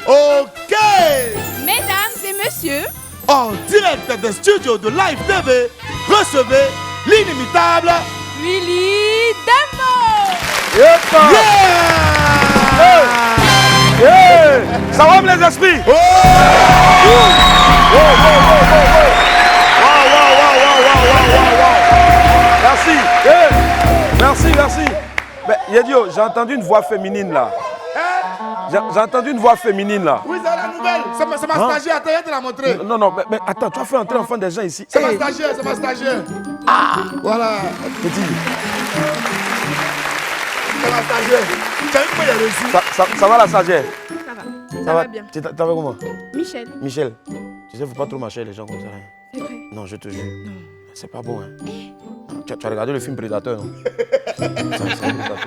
Ok. Mesdames et messieurs, en direct des studios de Live TV, recevez l'inimitable Willy Dembo. Yeah. Ça va les esprits? Oh. Merci. Mais Yedio, j'ai entendu une voix féminine là. J'ai entendu une voix féminine là. Oui, c'est la nouvelle. C'est ma stagiaire, attends, te la montrer. Non, mais attends, tu as fait entrer l'enfant des gens ici. C'est ma stagiaire. Voilà. Petit. C'est ma stagiaire. Tu as vu comment il a reçu? Ça va la sagesse? Ça va bien. Tu t'appelles comment? Michel. Tu sais, faut pas trop marcher les gens comme ça. C'est vrai. Non, je te jure. Non. C'est pas bon, hein. Tu as regardé le film Prédateur, non? C'est un Prédateur.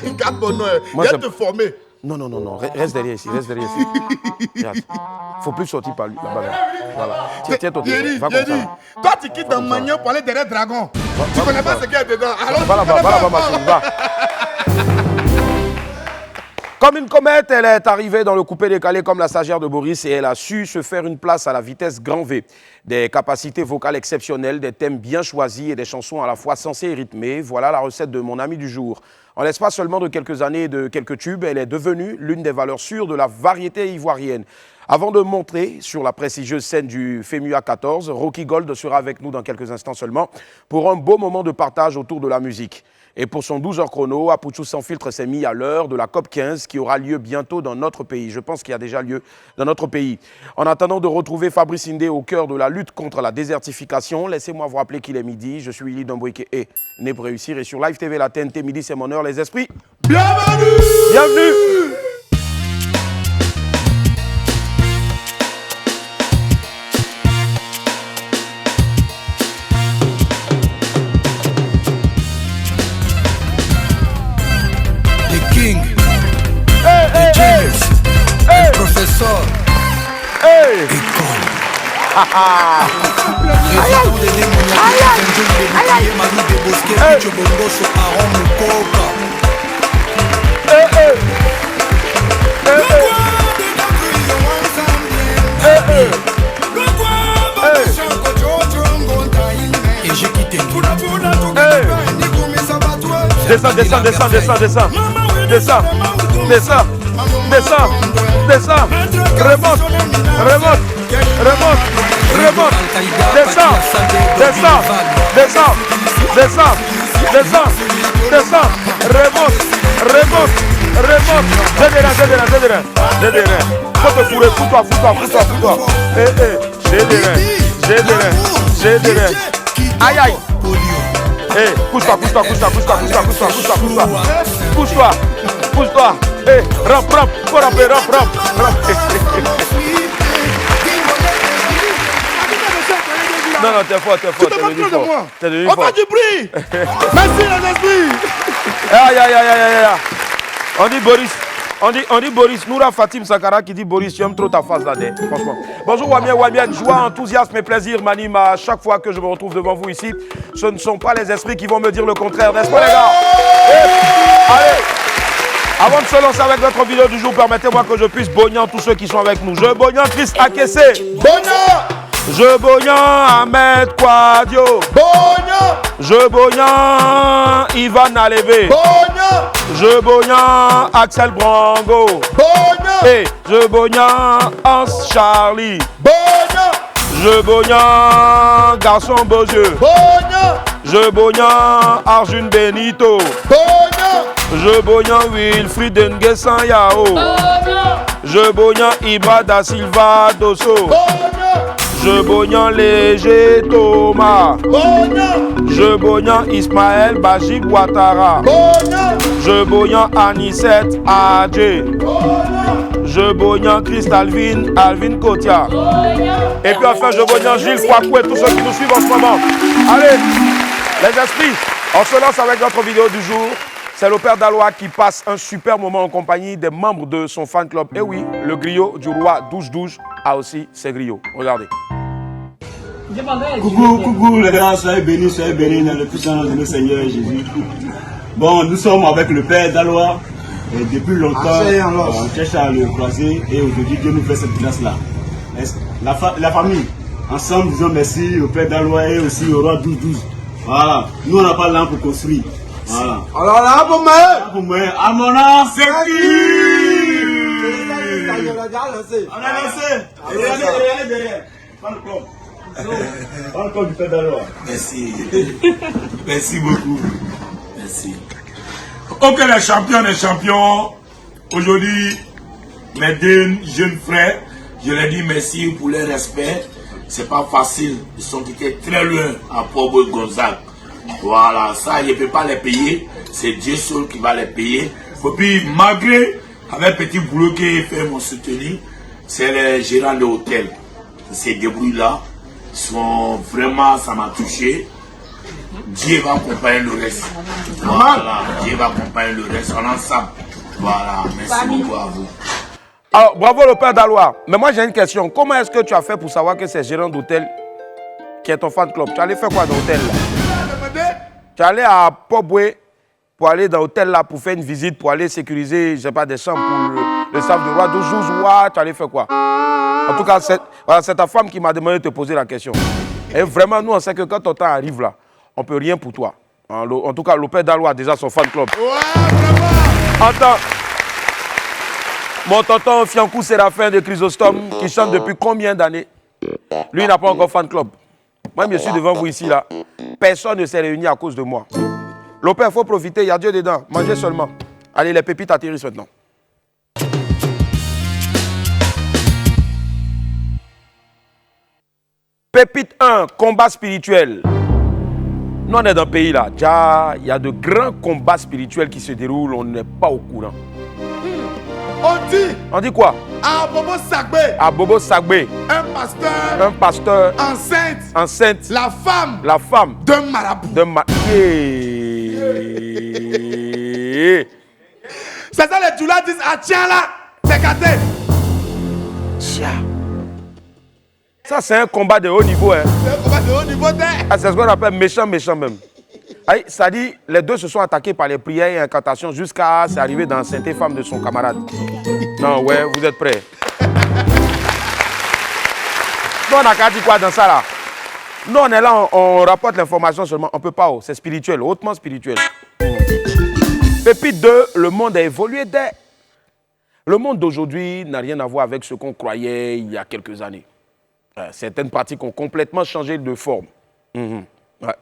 Regarde mon nom, il vient te former. Non. Reste derrière ici. Regarde. Faut plus sortir par lui là-bas. Voilà. Tiens, toi, va comme ça. Toi, tu quittes un magnon pour aller derrière Dragon. Tu connais pas ce qu'il y a dedans. Alors, va là-bas, ma chérie, va. Comme une comète, elle est arrivée dans le coupé décalé comme la stagiaire de Boris et elle a su se faire une place à la vitesse grand V. Des capacités vocales exceptionnelles, des thèmes bien choisis et des chansons à la fois sensées et rythmées. Voilà la recette de mon ami du jour. En l'espace seulement de quelques années et de quelques tubes, elle est devenue l'une des valeurs sûres de la variété ivoirienne. Avant de montrer sur la prestigieuse scène du FEMUA 14, Rocky Gold sera avec nous dans quelques instants seulement pour un beau moment de partage autour de la musique. Et pour son 12 heures chrono, Apouchou Sans Filtre s'est mis à l'heure de la COP 15 qui aura lieu bientôt dans notre pays. Je pense qu'il y a déjà lieu dans notre pays. En attendant de retrouver Fabrice Indé au cœur de la lutte contre la désertification, laissez-moi vous rappeler qu'il est midi. Je suis Willy Dembo et né pour réussir. Et sur Live TV, la TNT, midi, c'est mon heure, les esprits. Bienvenue. Professeur Descends. Remonte. Descends. Remonte. J'ai des reins. Faut te fourrer, fous-toi. J'ai des reins. Aïe. Pousse-toi. Rampe. Non, t'es fort. T'es devenu fort. On fait du bruit. Merci les esprits. Aïe. On dit Boris, Noura Fatim Sakara qui dit Boris, tu aimes trop ta face là-dedans, franchement. Bonjour Wamian, joie, enthousiasme et plaisir m'anime à chaque fois que je me retrouve devant vous ici. Ce ne sont pas les esprits qui vont me dire le contraire, n'est-ce pas les gars? Allez. Avant de se lancer avec notre vidéo du jour, permettez-moi que je puisse bogner tous ceux qui sont avec nous. Je bogner Chris Akessé. Je bogner Ahmed Kouadio. Je bogner Ivan Aleve. Je bogner Axel Brango. Et je bogner Hans Charlie. Je bogner Garçon Beaujeu. Je bogner Arjun Benito. Je bognan Wilfried Nguessan Yao. Je bognan Ibra da Silva Dosso. Je bognan Léger Thomas. Je bognan Ismaël Bajib Ouattara. Je bognan Anisette Adje. Je bognan Alvin Kotia. Et puis enfin je bognan Gilles Kwakou et tous ceux qui nous suivent en ce moment. Allez, les esprits, on se lance avec notre vidéo du jour. C'est le père Daloa qui passe un super moment en compagnie des membres de son fan club. Et oui, le griot du roi Douche a aussi ses griots. Regardez. Coucou les gars, soyez bénis dans le puissant nom de notre Seigneur Jésus. Bon, nous sommes avec le père Daloa Et depuis longtemps, on cherche à le croiser et aujourd'hui Dieu nous fait cette grâce-là. La famille, ensemble, disons merci au Père Dalois et aussi au roi 12-12. Voilà, nous on n'a pas l'âme pour construire. Voilà. Alors là, pour moi, à mon âme, c'est qui? On a lancé. Regardez derrière. Pas le corps du Père Dalois. Merci. Merci beaucoup. Merci. Ok, les champions. Aujourd'hui, mes deux jeunes frères, je leur dis merci pour leur respect. C'est pas facile. Ils sont quittés très loin à Port-Gonzague. Voilà, ça, je ne peux pas les payer. C'est Dieu seul qui va les payer. Et puis, malgré, avec petit boulot qui fait mon soutenu, c'est les gérants de l'hôtel. Ces débrouilles-là sont vraiment, ça m'a touché. Dieu va accompagner le reste. Voilà, Dieu va accompagner le reste en ensemble. Voilà, merci beaucoup à vous. Alors, bravo le Père Dalois. Mais moi, j'ai une question. Comment est-ce que tu as fait pour savoir que c'est gérant d'hôtel qui est ton fan club? Tu allais faire quoi dans l'hôtel là? Tu allais à Port-Boué pour aller dans l'hôtel là pour faire une visite, pour aller sécuriser, je sais pas, des chambres pour le staff de roi 12-12. Tu allais faire quoi? En tout cas, c'est ta femme qui m'a demandé de te poser la question. Et vraiment, nous, on sait que quand ton temps arrive là, on ne peut rien pour toi. En tout cas, le Père Dalois a déjà son fan club. Ouais, vraiment. Attends. Mon tonton Fiankou Séraphin de Chrysostome, qui chante depuis combien d'années? Lui, il n'a pas encore fan club. Moi, je suis devant vous ici, là. Personne ne s'est réuni à cause de moi. Le Père, il faut profiter, il y a Dieu dedans. Mangez seulement. Allez, les pépites atterrissent maintenant. Pépite 1, combat spirituel. Nous, on est dans un pays là. Déjà, il y a de grands combats spirituels qui se déroulent, on n'est pas au courant. On dit quoi? À Bobo Sagbe. À Bobo Sagbe. Un pasteur. Enceinte. La femme. D'un marabout. C'est ça les Djoula disent, ah tiens là, c'est gâté. Tiens. Ça c'est un combat de haut niveau. Hein. C'est un combat de haut niveau. Ah, c'est ce qu'on appelle méchant même. Ça dit, les deux se sont attaqués par les prières et incantations jusqu'à s'arriver dans la sainte femme de son camarade. Non, ouais, vous êtes prêts? Nous, on a qu'à dire quoi dans ça là? Nous, on est là, on rapporte l'information seulement. On ne peut pas, c'est spirituel, hautement spirituel. Pépite 2, le monde a évolué. Le monde d'aujourd'hui n'a rien à voir avec ce qu'on croyait il y a quelques années. Certaines pratiques ont complètement changé de forme. Ouais.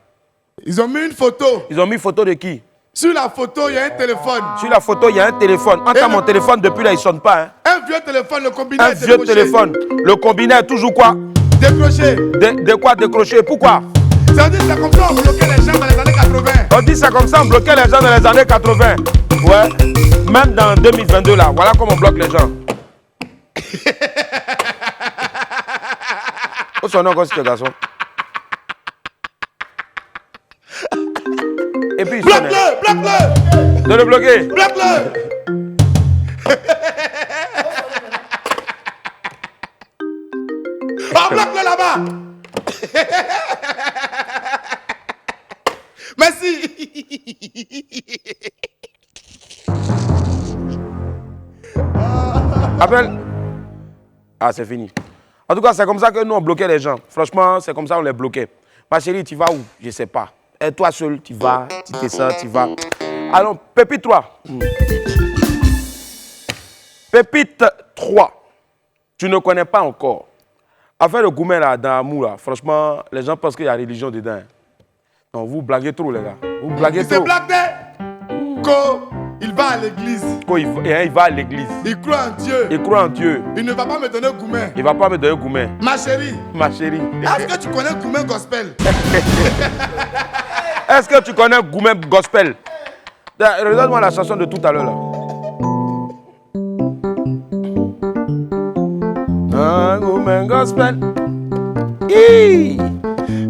Ils ont mis une photo. Ils ont mis une photo de qui? Sur la photo, il y a un téléphone. Sur la photo, il y a un téléphone. Entends mon téléphone, depuis là, il ne sonne pas. Hein. Un vieux téléphone, le combiné Un vieux téléphone. Le combiné est toujours quoi? Décroché. De quoi décrocher? Pourquoi? Ça veut dire que c'est comme ça on bloquait les gens dans les années 80. On dit ça comme ça, on bloquait les gens dans les années 80. Ouais. Même dans 2022, là, voilà comment on bloque les gens. Où son nom, ce garçon? Et puis, bloque-le! De le bloquer? Bloque-le! Oh, bloque-le là-bas! Merci! Appelle. Ah, c'est fini. En tout cas, c'est comme ça que nous, on bloquait les gens. Franchement, c'est comme ça qu'on les bloquait. Ma chérie, tu vas où? Je ne sais pas. Et toi seul, tu vas, tu descends, tu vas. Alors, Pépite 3. Pépite 3. Tu ne connais pas encore. Affaire de Goumen là, dans Amou, là, franchement, les gens pensent qu'il y a religion dedans. Non, vous blaguez trop, les gars. Vous blaguez trop. C'est blagué. Quand il va à l'église. Quand il va à l'église. Il croit en Dieu. Il croit en Dieu. Il ne va pas me donner Goumen. Il ne va pas me donner Goumen. Ma chérie. Ma chérie. Est-ce que tu connais Goumen Gospel? Est-ce que tu connais Goumen Gospel? Regarde-moi la chanson de tout à l'heure là. Ah, Goumen Gospel.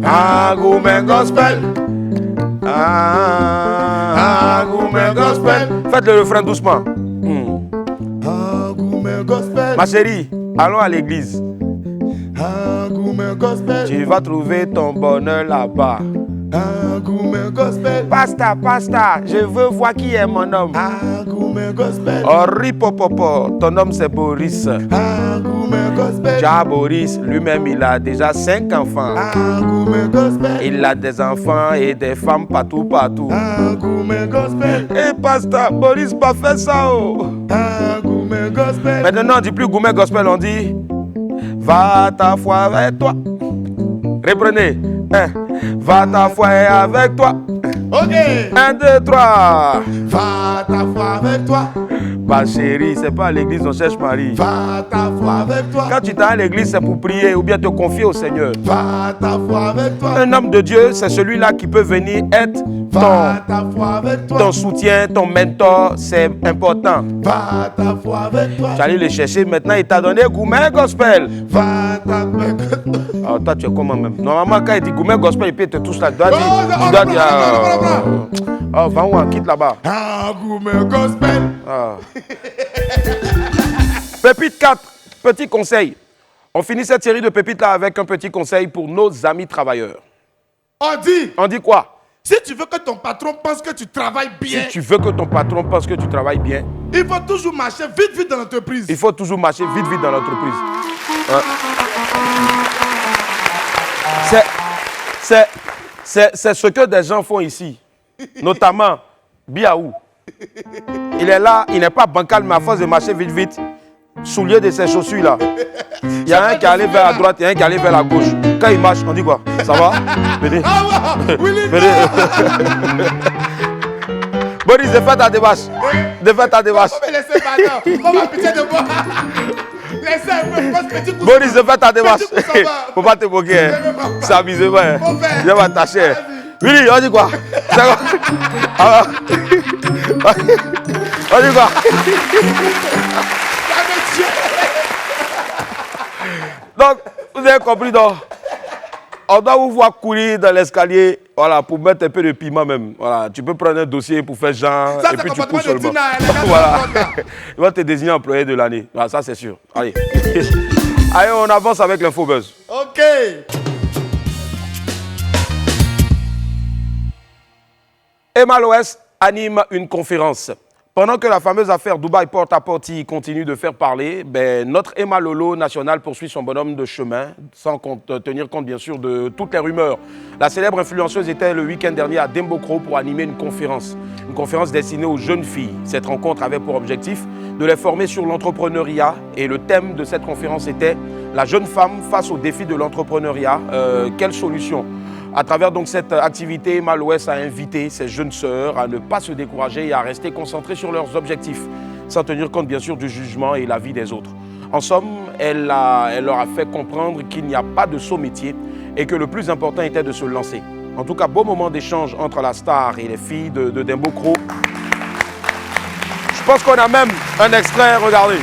Ah, Goumen Gospel. Ah, Goumen Gospel. Faites le refrain doucement. Ah, Goumen Gospel. Ma chérie, allons à l'église. Ah, Goumen Gospel. Tu vas trouver ton bonheur là-bas. Gourmet gospel. Pasta, je veux voir qui est mon homme. Gourmet gospel. Oh, ripopopo, ton homme c'est Boris. Gourmet gospel. Ja, Boris, lui-même il a déjà 5 enfants. Gourmet gospel. Il a des enfants et des femmes partout. Gourmet gospel. Et pasta, Boris pas fait ça. Gourmet gospel. Maintenant on dit plus gourmet gospel, on dit va ta foi avec toi. Reprenez. Va ta foi avec toi. Ok. 1, 2, 3. Va ta foi avec toi. Ma chérie, c'est pas à l'église, on cherche Marie. Va ta foi avec toi. Quand tu t'en à l'église, c'est pour prier ou bien te confier au Seigneur. Va ta foi avec toi. Un homme de Dieu, c'est celui-là qui peut venir être ton soutien, ton mentor, c'est important. Va ta foi avec toi. J'allais le chercher, maintenant il t'a donné gourmet gospel. Va ta foi avec toi. Alors toi tu es comment même? Normalement quand il dit gourmet gospel, il peut te toucher là. Tu dois dire oh, va où on quitte là-bas. Gourmet gospel. Pépite 4, petit conseil. On finit cette série de pépites là avec un petit conseil pour nos amis travailleurs. On dit quoi? Si tu veux que ton patron pense que tu travailles bien, si tu veux que ton patron pense que tu travailles bien, il faut toujours marcher vite dans l'entreprise. Il faut toujours marcher vite dans l'entreprise. C'est ce que des gens font ici, notamment Biaou. Il est là, il n'est pas bancal, mais à force de marcher vite, soulier de ses chaussures là. Il y a un qui allait vers la droite et un qui allait vers la gauche. Quand il marche, on dit quoi? Ça va? Venez. Boris, défais ta démarche. On va pitié de moi. Laissez un peu, petit coup. Boris, défais ta démarche. Faut pas te moquer. C'est amusement. Je vais t'attacher. Willy, on dit quoi? On dit quoi? Donc, vous avez compris, donc, on doit vous voir courir dans l'escalier, voilà, pour mettre un peu de piment même. Voilà, tu peux prendre un dossier pour faire genre, ça, et puis tu cours seulement. Voilà. Il va te désigner employé de l'année. Voilà, ça c'est sûr. Allez. Allez, on avance avec l'info buzz. Ok. Emma Loès anime une conférence. Pendant que la fameuse affaire Dubaï porte-à-porte continue de faire parler, notre Emma Lolo national poursuit son bonhomme de chemin, sans tenir compte bien sûr de toutes les rumeurs. La célèbre influenceuse était le week-end dernier à Dembocro pour animer une conférence destinée aux jeunes filles. Cette rencontre avait pour objectif de les former sur l'entrepreneuriat et le thème de cette conférence était « La jeune femme face au défi de l'entrepreneuriat, quelle solution ?» À travers donc cette activité, Emma Loès a invité ses jeunes sœurs à ne pas se décourager et à rester concentrées sur leurs objectifs, sans tenir compte bien sûr du jugement et la vie des autres. En somme, elle leur a fait comprendre qu'il n'y a pas de saut métier et que le plus important était de se lancer. En tout cas, beau moment d'échange entre la star et les filles de Dembocro. Je pense qu'on a même un extrait, regardez.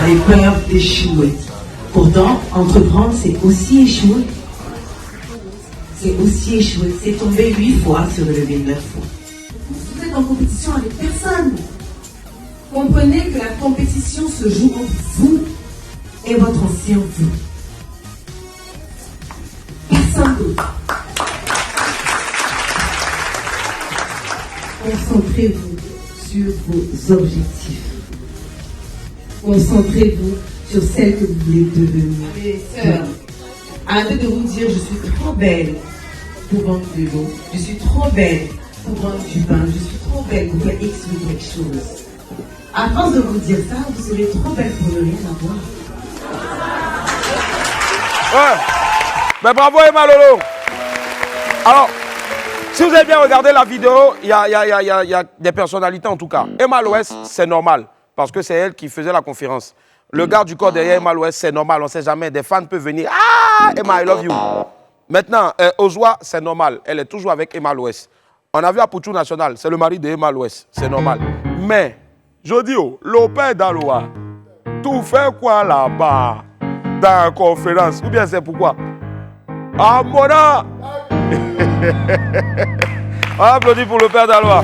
J'ai peur d'échouer. Pourtant, entreprendre, c'est aussi échouer. C'est aussi échouer. C'est tomber 8 fois sur le lever 9 fois. Vous êtes en compétition avec personne. Comprenez que la compétition se joue entre vous et votre ancien vous. Personne d'autre. Concentrez-vous sur vos objectifs. Concentrez-vous sur celle que vous voulez devenir. Mes sœurs, arrêtez de vous dire je suis trop belle pour vendre de l'eau, je suis trop belle pour vendre du pain, je suis trop belle pour faire X ou quelque chose. À force de vous dire ça, vous serez trop belle pour ne rien avoir. Ouais. Mais bravo Emma Lolo. Alors, si vous avez bien regardé la vidéo, il y a des personnalités en tout cas. Emma Loès, c'est normal. Parce que c'est elle qui faisait la conférence. Le gars du corps derrière Emma Loès, c'est normal, on ne sait jamais. Des fans peuvent venir. Ah, Emma, I love you. Maintenant, Ozwa, c'est normal. Elle est toujours avec Emma Loès. On a vu à Pouchou National, c'est le mari de Emma Loès. C'est normal. Mais, je dis, l'opère d'Aloa, tout fait quoi là-bas dans la conférence? Ou bien c'est pourquoi? Ah, Mona! On applaudit pour le père d'Alois.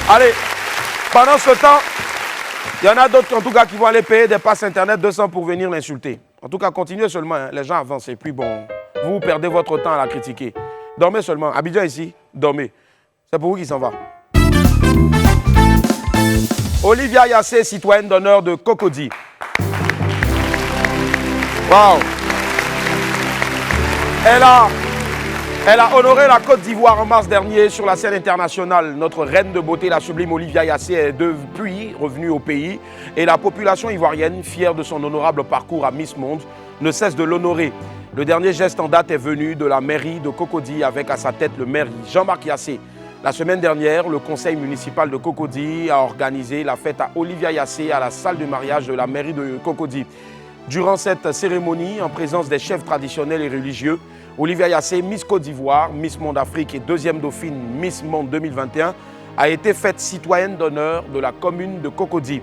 Allez, pendant ce temps, il y en a d'autres en tout cas qui vont aller payer des passes internet 200 pour venir l'insulter. En tout cas, continuez seulement, hein. Les gens avancent et puis bon, vous perdez votre temps à la critiquer. Dormez seulement. Abidjan ici, dormez. C'est pour vous qui s'en va. Olivia Yassé, citoyenne d'honneur de Cocody. Waouh! Elle a honoré la Côte d'Ivoire en mars dernier sur la scène internationale. Notre reine de beauté, la sublime Olivia Yassé, est depuis revenue au pays. Et la population ivoirienne, fière de son honorable parcours à Miss Monde, ne cesse de l'honorer. Le dernier geste en date est venu de la mairie de Cocody avec à sa tête le maire Jean-Marc Yassé. La semaine dernière, le conseil municipal de Cocody a organisé la fête à Olivia Yassé à la salle de mariage de la mairie de Cocody. Durant cette cérémonie, en présence des chefs traditionnels et religieux, Olivia Yassé, Miss Côte d'Ivoire, Miss Monde Afrique et deuxième dauphine Miss Monde 2021, a été faite citoyenne d'honneur de la commune de Cocody.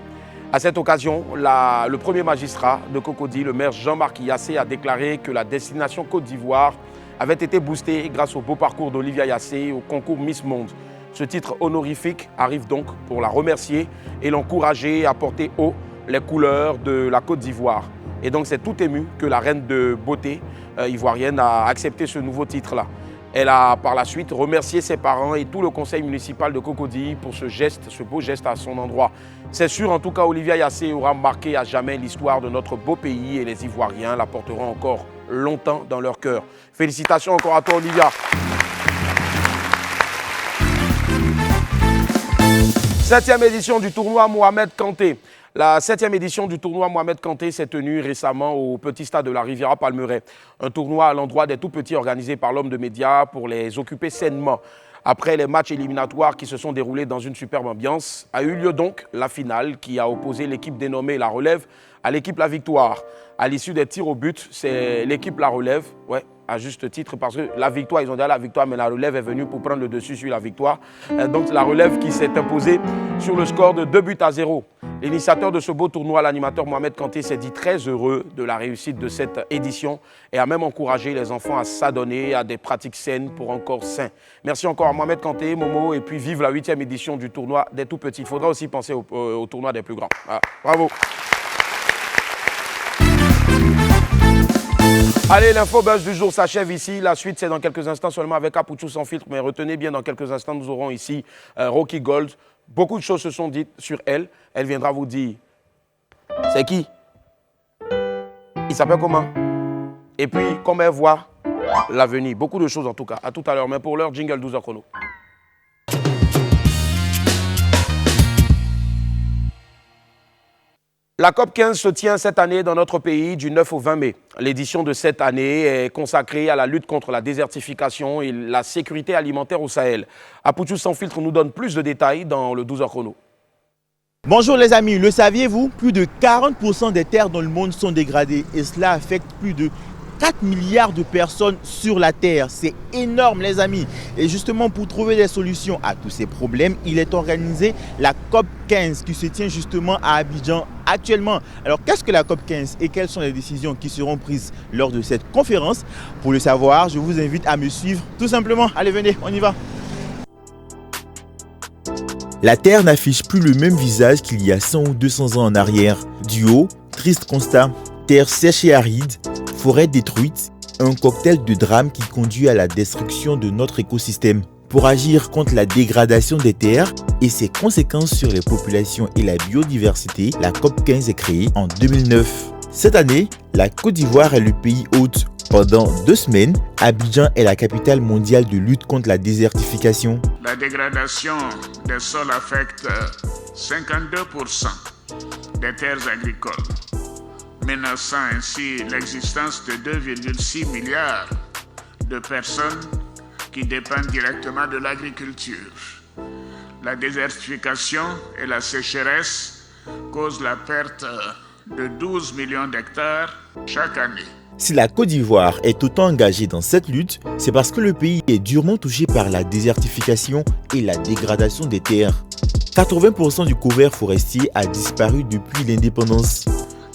À cette occasion, le premier magistrat de Cocody, le maire Jean-Marc Yassé, a déclaré que la destination Côte d'Ivoire avait été boostée grâce au beau parcours d'Olivia Yassé au concours Miss Monde. Ce titre honorifique arrive donc pour la remercier et l'encourager à porter haut les couleurs de la Côte d'Ivoire. Et donc c'est tout ému que la reine de beauté ivoirienne a accepté ce nouveau titre-là. Elle a par la suite remercié ses parents et tout le conseil municipal de Cocody pour ce geste, ce beau geste à son endroit. C'est sûr, en tout cas, Olivia Yassé aura marqué à jamais l'histoire de notre beau pays et les Ivoiriens la porteront encore longtemps dans leur cœur. Félicitations encore à toi, Olivia. Septième édition du tournoi Mohamed Kanté. La 7e édition du tournoi Mohamed Kanté s'est tenue récemment au petit stade de la Riviera Palmeraie. Un tournoi à l'endroit des tout-petits organisé par l'homme de médias pour les occuper sainement. Après les matchs éliminatoires qui se sont déroulés dans une superbe ambiance, a eu lieu donc la finale qui a opposé l'équipe dénommée La Relève à l'équipe La Victoire. À l'issue des tirs au but, c'est l'équipe La Relève, à juste titre, parce que la victoire, ils ont dit la victoire, mais La Relève est venue pour prendre le dessus sur la victoire. Donc La Relève qui s'est imposée sur le score de 2-0. L'initiateur de ce beau tournoi, l'animateur Mohamed Kanté, s'est dit très heureux de la réussite de cette édition et a même encouragé les enfants à s'adonner à des pratiques saines pour un corps sain. Merci encore à Mohamed Kanté, Momo, et puis vive la 8e édition du tournoi des tout-petits. Il faudra aussi penser au tournoi des plus grands. Voilà. Bravo. Allez, l'info-buzz du jour s'achève ici. La suite, c'est dans quelques instants seulement avec Apouchou sans filtre. Mais retenez bien, dans quelques instants, nous aurons ici Rocky Gold. Beaucoup de choses se sont dites sur elle. Elle viendra vous dire, c'est qui? Il s'appelle comment? Et puis, comment elle voit l'avenir. Beaucoup de choses en tout cas. À tout à l'heure. Mais pour l'heure, jingle 12h chrono. La COP 15 se tient cette année dans notre pays du 9 au 20 mai. L'édition de cette année est consacrée à la lutte contre la désertification et la sécurité alimentaire au Sahel. Apouchou sans filtre nous donne plus de détails dans le 12h chrono. Bonjour les amis, le saviez-vous? Plus de 40% des terres dans le monde sont dégradées et cela affecte plus de 4 milliards de personnes sur la Terre. C'est énorme les amis. Et justement pour trouver des solutions à tous ces problèmes, il est organisé la COP 15 qui se tient justement à Abidjan actuellement. Alors qu'est-ce que la COP 15 et quelles sont les décisions qui seront prises lors de cette conférence? Pour le savoir, je vous invite à me suivre tout simplement. Allez venez, on y va. La Terre n'affiche plus le même visage qu'il y a 100 ou 200 ans en arrière. Du haut, triste constat, terre sèche et aride, forêt détruite, un cocktail de drames qui conduit à la destruction de notre écosystème. Pour agir contre la dégradation des terres et ses conséquences sur les populations et la biodiversité, la COP 15 est créée en 2009. Cette année, la Côte d'Ivoire est le pays hôte. Pendant 2 semaines, Abidjan est la capitale mondiale de lutte contre la désertification. La dégradation des sols affecte 52% des terres agricoles, menaçant ainsi l'existence de 2,6 milliards de personnes qui dépendent directement de l'agriculture. La désertification et la sécheresse causent la perte de 12 millions d'hectares chaque année. Si la Côte d'Ivoire est autant engagée dans cette lutte, c'est parce que le pays est durement touché par la désertification et la dégradation des terres. 80% du couvert forestier a disparu depuis l'indépendance.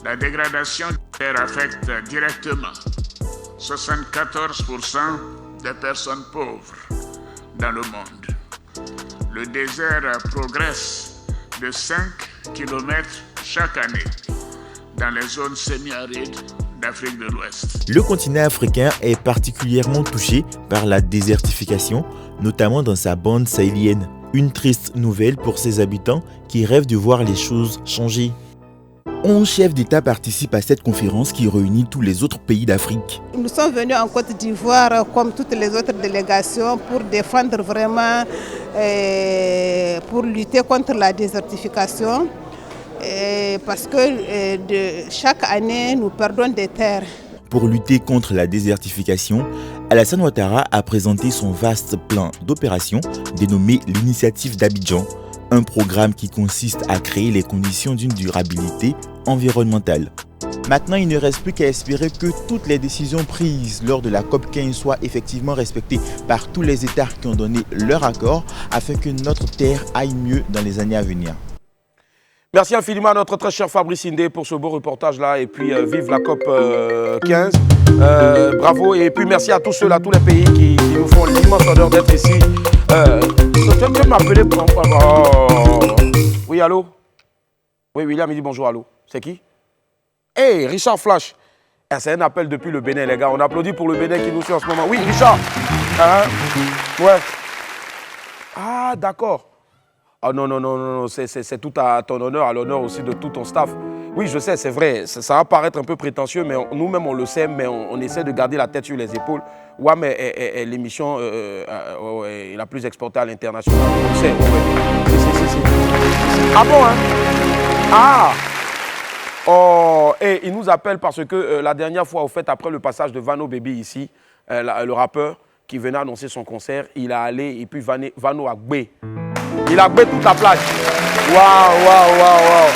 La dégradation des terres affecte directement 74% des personnes pauvres dans le monde. le désert progresse de 5 km chaque année dans les zones semi-arides d'Afrique de l'Ouest. Le continent africain est particulièrement touché par la désertification, notamment dans sa bande sahélienne. Une triste nouvelle pour ses habitants qui rêvent de voir les choses changer. 11 chefs d'État participent à cette conférence qui réunit tous les autres pays d'Afrique. Nous sommes venus en Côte d'Ivoire, comme toutes les autres délégations, pour défendre vraiment, pour lutter contre la désertification. Parce que chaque année, nous perdons des terres. Pour lutter contre la désertification, Alassane Ouattara a présenté son vaste plan d'opération dénommé l'Initiative d'Abidjan, un programme qui consiste à créer les conditions d'une durabilité environnementale. Maintenant, il ne reste plus qu'à espérer que toutes les décisions prises lors de la COP15 soient effectivement respectées par tous les États qui ont donné leur accord afin que notre terre aille mieux dans les années à venir. Merci infiniment à notre très cher Fabrice Indé pour ce beau reportage-là. Et puis, vive la COP 15. Bravo. Et puis, merci à tous ceux-là, tous les pays qui nous font l'immense honneur d'être ici. Tu peux m'appeler pour... Oui, allô? Oui, William, il dit bonjour, allô. C'est qui? Hey, Richard Flash. C'est un appel depuis le Bénin, les gars. On applaudit pour le Bénin qui nous suit en ce moment. Oui, Richard. Ouais. Ah, d'accord. Ah non, c'est tout à ton honneur, à l'honneur aussi de tout ton staff. Oui, je sais, c'est vrai, ça va paraître un peu prétentieux, mais nous-mêmes on le sait, mais on essaie de garder la tête sur les épaules. Ouais, mais l'émission est la plus exportée à l'international, on le sait. Ah bon, hein? Ah! Oh, et il nous appelle parce que la dernière fois, au fait, après le passage de Vano Baby ici, le rappeur qui venait annoncer son concert, il a allé et puis Vano a gbé. Il a gbé toute la plage. Waouh.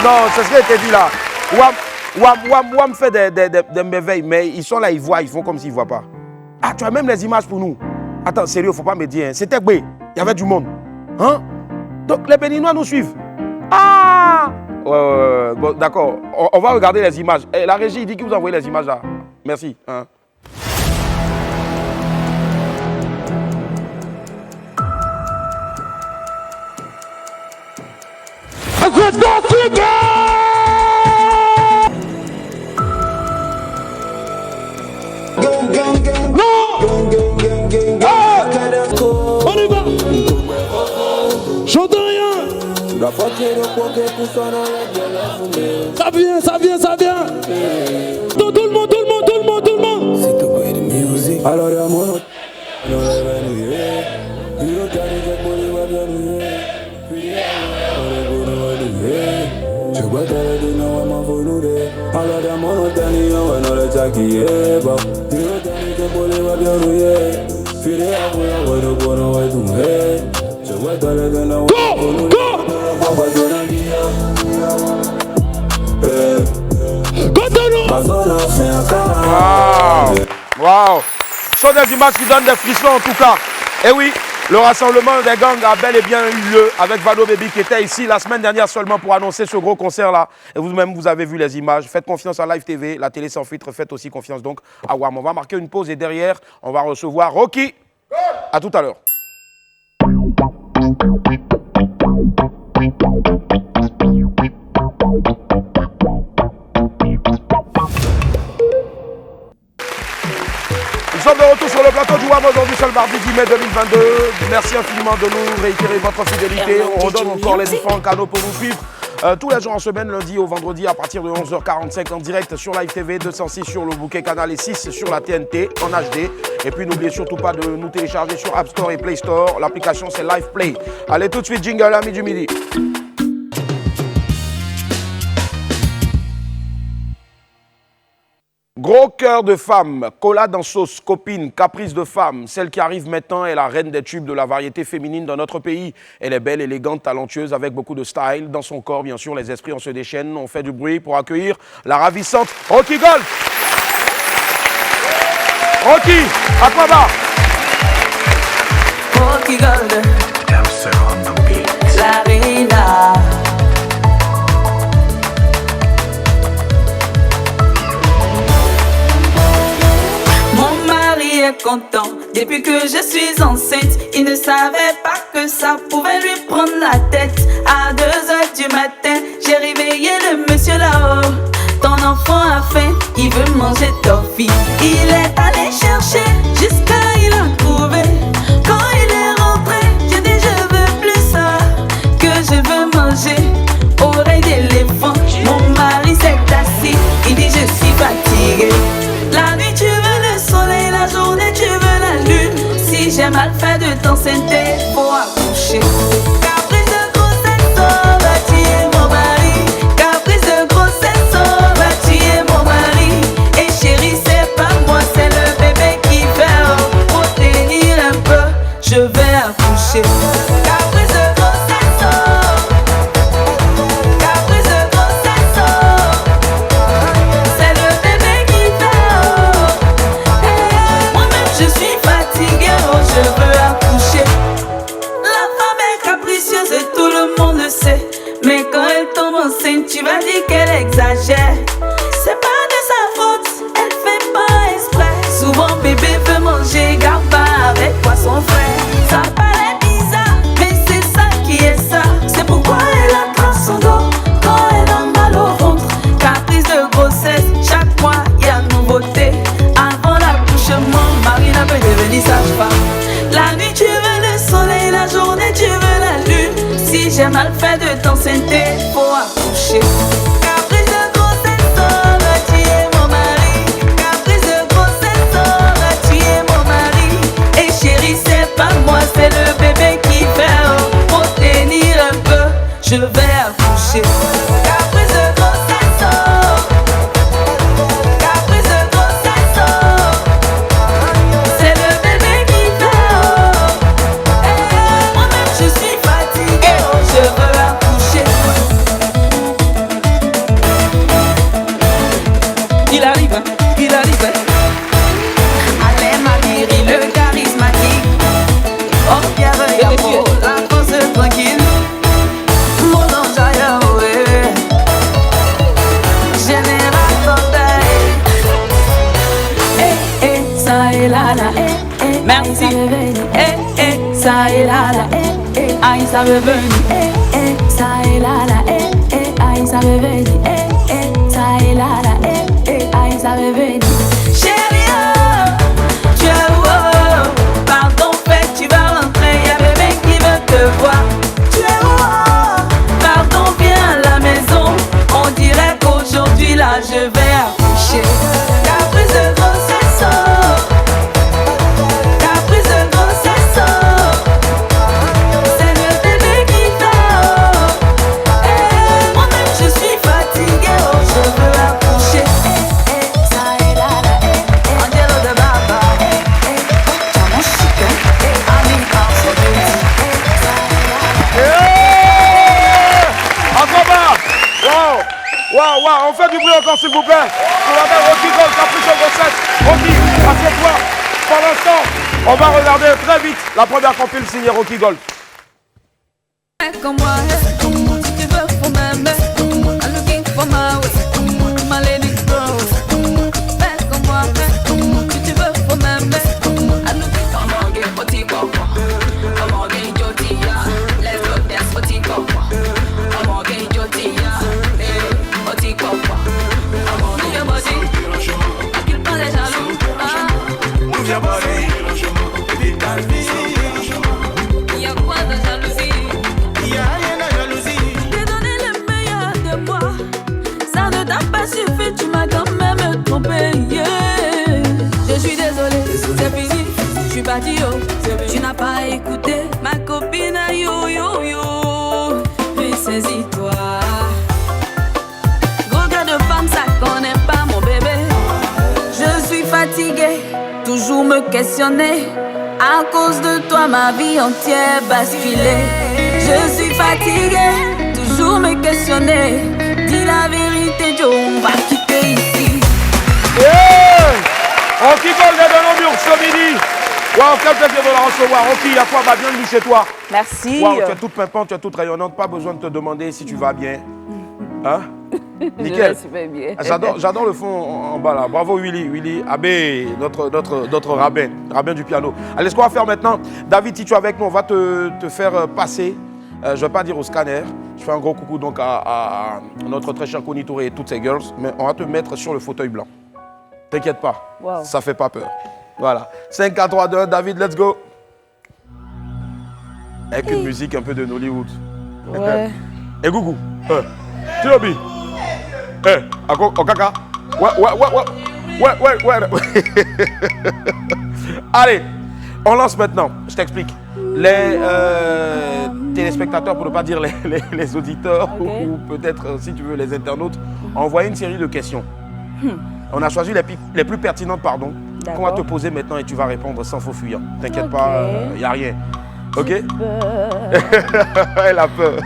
Non, c'est ce qui a été dit là. Wam fait des merveilles, mais ils sont là, ils voient, ils font comme s'ils ne voient pas. Ah, tu as même les images pour nous. Attends, sérieux, faut pas me dire. Hein. C'était gbé. Il y avait du monde. Hein? Donc les Béninois nous suivent. Ah! Ouais. Bon, d'accord. On va regarder les images. Et la régie, il dit qu'il vous a envoyé les images là. Merci. Hein? On y va. J'entends rien. Ça vient. Tout le monde. Wow. Ce sont des images qui donnent des frissons en tout cas. Et oui, le rassemblement des gangs a bel et bien eu lieu avec Vano Baby qui était ici la semaine dernière seulement pour annoncer ce gros concert-là. Et vous-même, vous avez vu les images. Faites confiance à Live TV, la télé sans filtre. Faites aussi confiance donc à WAM. On va marquer une pause et derrière, on va recevoir Rocky. À tout à l'heure. Nous sommes de retour sur le plateau du WAM aujourd'hui, c'est le mardi 10 mai 2022. Merci infiniment de nous réitérer votre fidélité. On donne encore les différents canaux pour nous suivre. Tous les jours en semaine, lundi au vendredi à partir de 11h45 en direct sur Live TV, 206 sur le bouquet canal et 6 sur la TNT en HD. Et puis n'oubliez surtout pas de nous télécharger sur App Store et Play Store. L'application c'est Live Play. Allez tout de suite, jingle, ami du midi. Gros cœur de femme, Cola dans sauce, copine, caprice de femme. Celle qui arrive maintenant est la reine des tubes de la variété féminine dans notre pays. Elle est belle, élégante, talentueuse, avec beaucoup de style. Dans son corps, bien sûr, les esprits on se déchaîne. On fait du bruit pour accueillir la ravissante Rocky Gold. Rocky, à quoi va? Rocky Gold, la reina. est content. Depuis que je suis enceinte, il ne savait pas que ça pouvait lui prendre la tête. À 2h du matin, j'ai réveillé le monsieur là-haut. Ton enfant a faim, il veut manger toffee. Il est allé chercher jusqu'à il a trouvé. Quand il est rentré, j'ai dit je veux plus ça, que je veux manger. Oreille d'éléphant, mon mari s'est assis. Il dit je suis fatigué. La nuit tu veux le soleil, la journée tu veux la lune. Si j'ai mal fait de t'enceinte, faut accoucher. Caprice de grossesse, oh, va tuer mon mari. Caprice de grossesse, oh, va tuer mon mari. Et chérie, c'est pas moi, c'est le bébé qui fait. Oh, pour tenir un peu, je vais accoucher. Caprice de grossesse, oh. Caprice de grossesse, oh. C'est le bébé qui fait. Oh. Hey, moi-même je suis fatiguée, oh, je veux accoucher. La femme est capricieuse et tout le monde le sait. Mais quand elle tombe enceinte, tu vas dire qu'elle exagère. C'est pas de sa faute, elle fait pas exprès. Souvent bébé veut manger gamba avec poisson frais. Ça paraît bizarre, mais c'est ça qui est ça. C'est pourquoi elle attrape son dos quand elle a mal au ventre. Caprice de grossesse, chaque mois y a nouveauté. Avant l'accouchement, Marina peut devenir sage-femme. La nuit tu veux le soleil, la journée tu veux la lune. Si j'ai mal fait de t'enceinte, faut accoucher. Caprice de grossesse, oh, va tuer mon mari. Caprice de grossesse, oh, va tuer mon mari. Et chérie, c'est pas moi, c'est le bébé qui fait. Oh, pour tenir un peu, je vais accoucher. Caprice de grossesse, oh. Caprice de grossesse, oh. C'est le bébé qui fait. Oh. Hey, moi-même je suis fatiguée, oh, je veux accoucher. Il arrive, il arrive. Allez ma guérie, le charismatique. Oh Pierre Yamo, la France tranquille. Mon ange aïe, ouais. Général Corday. Eh, eh, ça et là, là, eh, eh. Merci. Eh, eh, ça et là, là, eh, eh. Aïe, ça veut venir. Eh, eh, ça et là, là, eh, eh. Aïe, ça veut venir. Eh, eh, ça et là, là, eh, eh. Aïe, ça veut venir. Chérie, oh, tu es où, oh. Pardon, fait, tu vas rentrer. Y'a bébé qui veut te voir. Tu es où, oh. Pardon, viens à la maison. On dirait qu'aujourd'hui, là, je vais accoucher. Caprice de grossesse, oh. Caprice de grossesse, oh. C'est le bébé qui fait, oh. Hey, moi-même je suis fatiguée, oh, je veux accoucher. Eh, eh, ça et là, là, eh, eh. Angelo de Baba, eh, eh. Diamant chic, eh, Ami, Arso, eh, ça et là, là. Encore bas. Wow. Wow, wow. On fait du bruit encore, s'il vous plaît. Pour la belle Rocky Gold, Caprice de grossesse. Rocky, assieds-toi. Pour l'instant, on va regarder très vite la première compile signée Rocky Gold. Comme moi, si tu veux, faut m'aimer. I'm looking for my way, my lady girl. Fais comme moi, si tu veux, faut m'aimer. I'm looking for my way, oti papa. I'm on game, jotia. Let's go dance, oti papa. I'm on game, jotia. Hey, oti papa. I'm on move your body. Parce qu'il prend les jaloux. Move your body. Y'a quoi de jalousie? Y'a rien de jalousie. T'ai donné le meilleur de moi. Ça ne t'a pas suffi, tu m'as quand même trompé. Yeah. Je suis désolé, c'est fini. Je suis parti, yo. Tu n'as pas écouté ma copine, yo yo yo. Puis saisis-toi. Gros gars de femme, ça connaît pas mon bébé. Je suis fatiguée, toujours me questionner. À cause de toi, ma vie entière basculée. Je suis fatiguée, toujours me questionner. Dis la vérité, Joe, on va quitter ici. Yeah! Rocky Gold est dans l'ambiance ce midi. Wow, quel plaisir de la recevoir. Rocky, à quoi va bienvenue chez toi. Merci. Wow, tu es toute pimpante, tu es toute rayonnante. Pas besoin de te demander si tu vas bien. Hein? Nickel. Super bien. J'adore le fond en bas là. Bravo Willy. Willy Abbé, notre rabbin du piano. Allez, ce qu'on va faire maintenant, David, si tu es avec nous, on va te faire passer, je ne vais pas dire au scanner, je fais un gros coucou donc à notre très cher Connie Touré et toutes ces girls, mais on va te mettre sur le fauteuil blanc. T'inquiète pas, ça fait pas peur. Voilà. 5, 4, 3, 2, David, let's go. Avec une musique un peu de Nollywood. Ouais. Et Gougou. Tilobi. Okaka. Ouais. Allez, on lance maintenant. Je t'explique. Les téléspectateurs, pour ne pas dire les auditeurs, ou peut-être, si tu veux, les internautes, ont envoyé une série de questions. On a choisi les plus pertinentes, pardon, qu'on va te poser maintenant et tu vas répondre sans faux fuyant. T'inquiète pas, il n'y a rien. Ok? Elle a peur.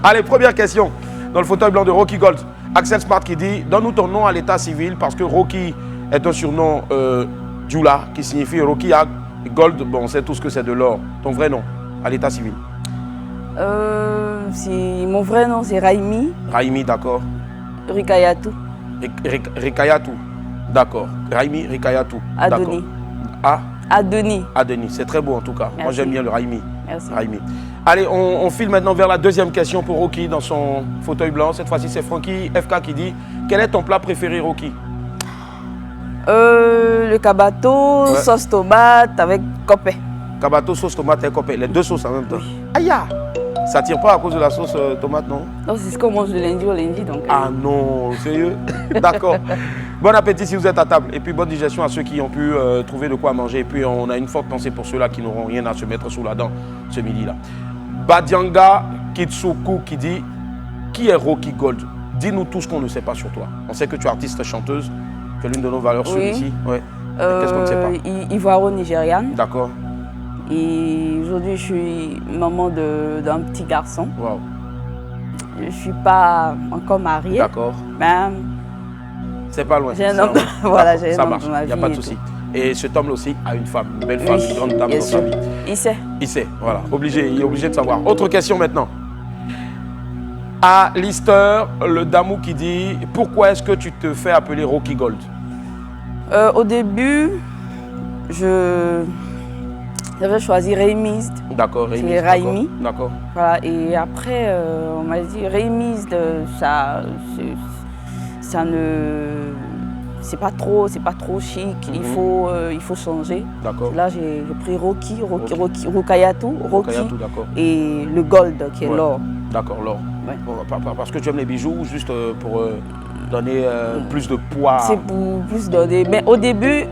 Allez, première question. Dans le fauteuil blanc de Rocky Gold, Axel Smart qui dit « Donne-nous ton nom à l'état civil parce que Rocky est un surnom Djoula qui signifie Rocky a Gold. Bon, on sait tous que c'est de l'or. Ton vrai nom à l'état civil? Mon vrai nom, c'est Raimi. Raimi, d'accord. Rikayatou. Rikayatou, d'accord. Raimi Rikayatou. Adoni. Adoni. Adoni, c'est très beau en tout cas. Merci. Moi j'aime bien le Raimi. Merci. Raimi. Allez, on file maintenant vers la deuxième question pour Rocky dans son fauteuil blanc. Cette fois-ci, c'est Francky FK qui dit « Quel est ton plat préféré, Rocky ?» Le cabato, sauce tomate avec copé. Cabato, sauce tomate et copé. Les deux sauces en même temps. Aïe! Ça tire pas à cause de la sauce tomate, non? Non, c'est ce qu'on mange de lundi au lundi. Donc, Ah non, sérieux? D'accord. Bon appétit si vous êtes à table. Et puis bonne digestion à ceux qui ont pu trouver de quoi manger. Et puis on a une forte pensée pour ceux-là qui n'auront rien à se mettre sous la dent ce midi-là. Badianga Kitsuku qui dit « Qui est Rocky Gold? Dis-nous tout ce qu'on ne sait pas sur toi. On sait que tu es artiste chanteuse, que l'une de nos valeurs sûres ici. Ouais. Qu'est-ce qu'on ne sait pas? Ivoiro-nigériane. D'accord. Et aujourd'hui, je suis maman d'un petit garçon. Wow. Je ne suis pas encore mariée. D'accord. Ben, c'est pas loin. J'ai un homme, voilà, j'ai un ça homme marche, dans ma vie. Il n'y a pas de souci. Et cet homme-là aussi a une femme, une belle femme, une grande dame dans sa vie. Il sait. Il sait, voilà. Il est obligé de savoir. Autre question maintenant. À Lister, le Damou qui dit « Pourquoi est-ce que tu te fais appeler Rocky Gold ?» Au début, j'avais choisi Rémiste. D'accord, Rémiste. C'est Raimi. D'accord. Voilà, et après, on m'a dit Rémiste, ça ne... C'est pas trop chic, il faut changer. D'accord. Là, j'ai pris Rocky, Rukayatou, d'accord. Et le Gold, qui est l'or. D'accord, l'or. Ouais. Bon, parce que tu aimes les bijoux ou juste pour donner plus de poids? C'est pour plus donner. Mais au début,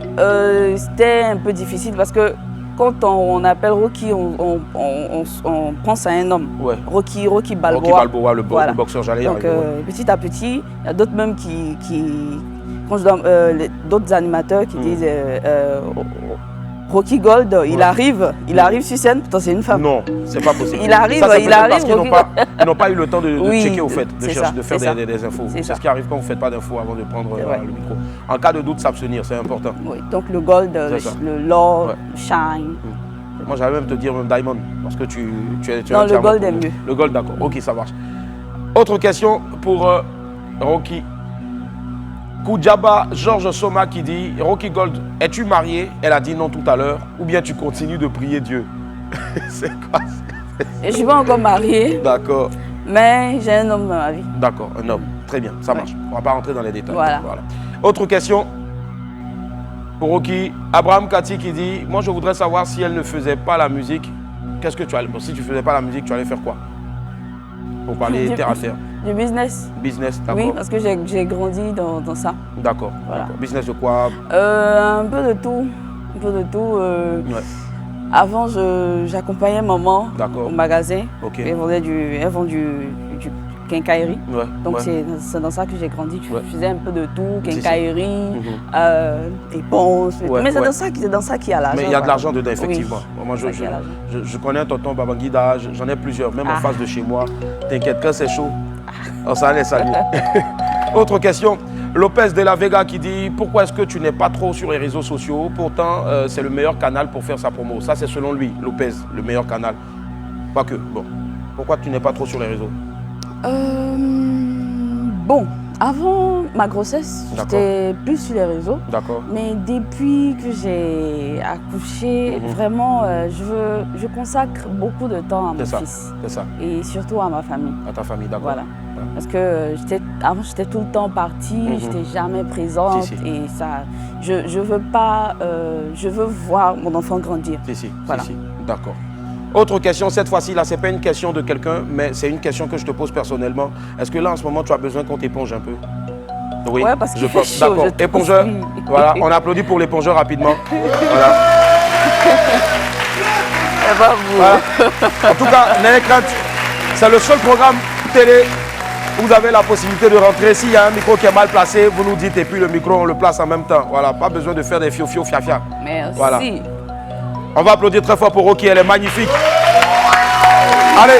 c'était un peu difficile parce que quand on appelle Rocky, on pense à un homme. Ouais. Rocky Balboa. Rocky Balboa, le boxeur, j'allais y arriver. Donc petit à petit, il y a d'autres même d'autres animateurs qui disent Rocky Gold, il arrive sur scène, pourtant c'est une femme. Non, c'est pas possible. Il arrive, parce qu'ils n'ont pas eu le temps de checker au fait, de faire des infos. C'est ce qui arrive quand vous ne faites pas d'infos avant de prendre le micro. En cas de doute, s'abstenir, c'est important. Oui, donc le Gold, l'or, le Shine. Moi j'allais même te dire même Diamond, parce que tu es... Non, le Gold est mieux. Le Gold, d'accord. Ok, ça marche. Autre question pour Rocky. Koudjaba Georges Soma qui dit « Rocky Gold, es-tu marié ?» Elle a dit non tout à l'heure. Ou bien tu continues de prier Dieu? C'est quoi? Je ne suis pas encore mariée. D'accord. Mais j'ai un homme dans ma vie. D'accord, un homme. Très bien, ça marche. On ne va pas rentrer dans les détails. Voilà. Autre question pour Rocky. Abraham Kati qui dit « Moi, je voudrais savoir si elle ne faisait pas la musique. Qu'est-ce que tu allais... Si tu ne faisais pas la musique, tu allais faire quoi? Pour parler terre à terre. Du business. Business, d'accord. Oui, parce que j'ai grandi dans ça. D'accord. Voilà. Business de quoi? Un peu de tout. Un peu de tout. Avant, j'accompagnais maman au magasin. Okay. Elle vend du quincaillerie. Ouais. Donc c'est dans ça que j'ai grandi. Je faisais un peu de tout, quincaillerie, éponge. Mais c'est dans ça qu'il y a l'argent. Mais il y a de l'argent dedans, effectivement. Oui. Moi, je connais un tonton Babangida, j'en ai plusieurs, même en face de chez moi. T'inquiète, quand c'est chaud, on s'en allait saluer. Autre question. Lopez de la Vega qui dit « Pourquoi est-ce que tu n'es pas trop sur les réseaux sociaux? Pourtant, c'est le meilleur canal pour faire sa promo. » Ça, c'est selon lui, Lopez, le meilleur canal. Pas que, bon. Pourquoi tu n'es pas trop sur les réseaux? Bon, avant ma grossesse, j'étais plus sur les réseaux. D'accord. Mais depuis que j'ai accouché, vraiment, je consacre beaucoup de temps à mon fils. C'est ça. Et surtout à ma famille. À ta famille, d'accord. Voilà. Parce que avant, j'étais tout le temps partie, j'étais jamais présente. Et ça, je veux pas, je veux voir mon enfant grandir. Voilà. D'accord. Autre question, cette fois-ci, là, c'est pas une question de quelqu'un, mais c'est une question que je te pose personnellement. Est-ce que là, en ce moment, tu as besoin qu'on t'éponge un peu? Oui, ouais, parce que je pense. D'accord. Épongeur. Voilà, on applaudit pour l'épongeur rapidement. Voilà. Voilà. En tout cas, n'ayez crainte, c'est le seul programme télé où vous avez la possibilité de rentrer. S'il y a un micro qui est mal placé, vous nous dites et puis le micro, on le place en même temps. Voilà, pas besoin de faire des fio-fio, fia-fia. Merci. Voilà. On va applaudir très fort pour Rocky, elle est magnifique. Allez,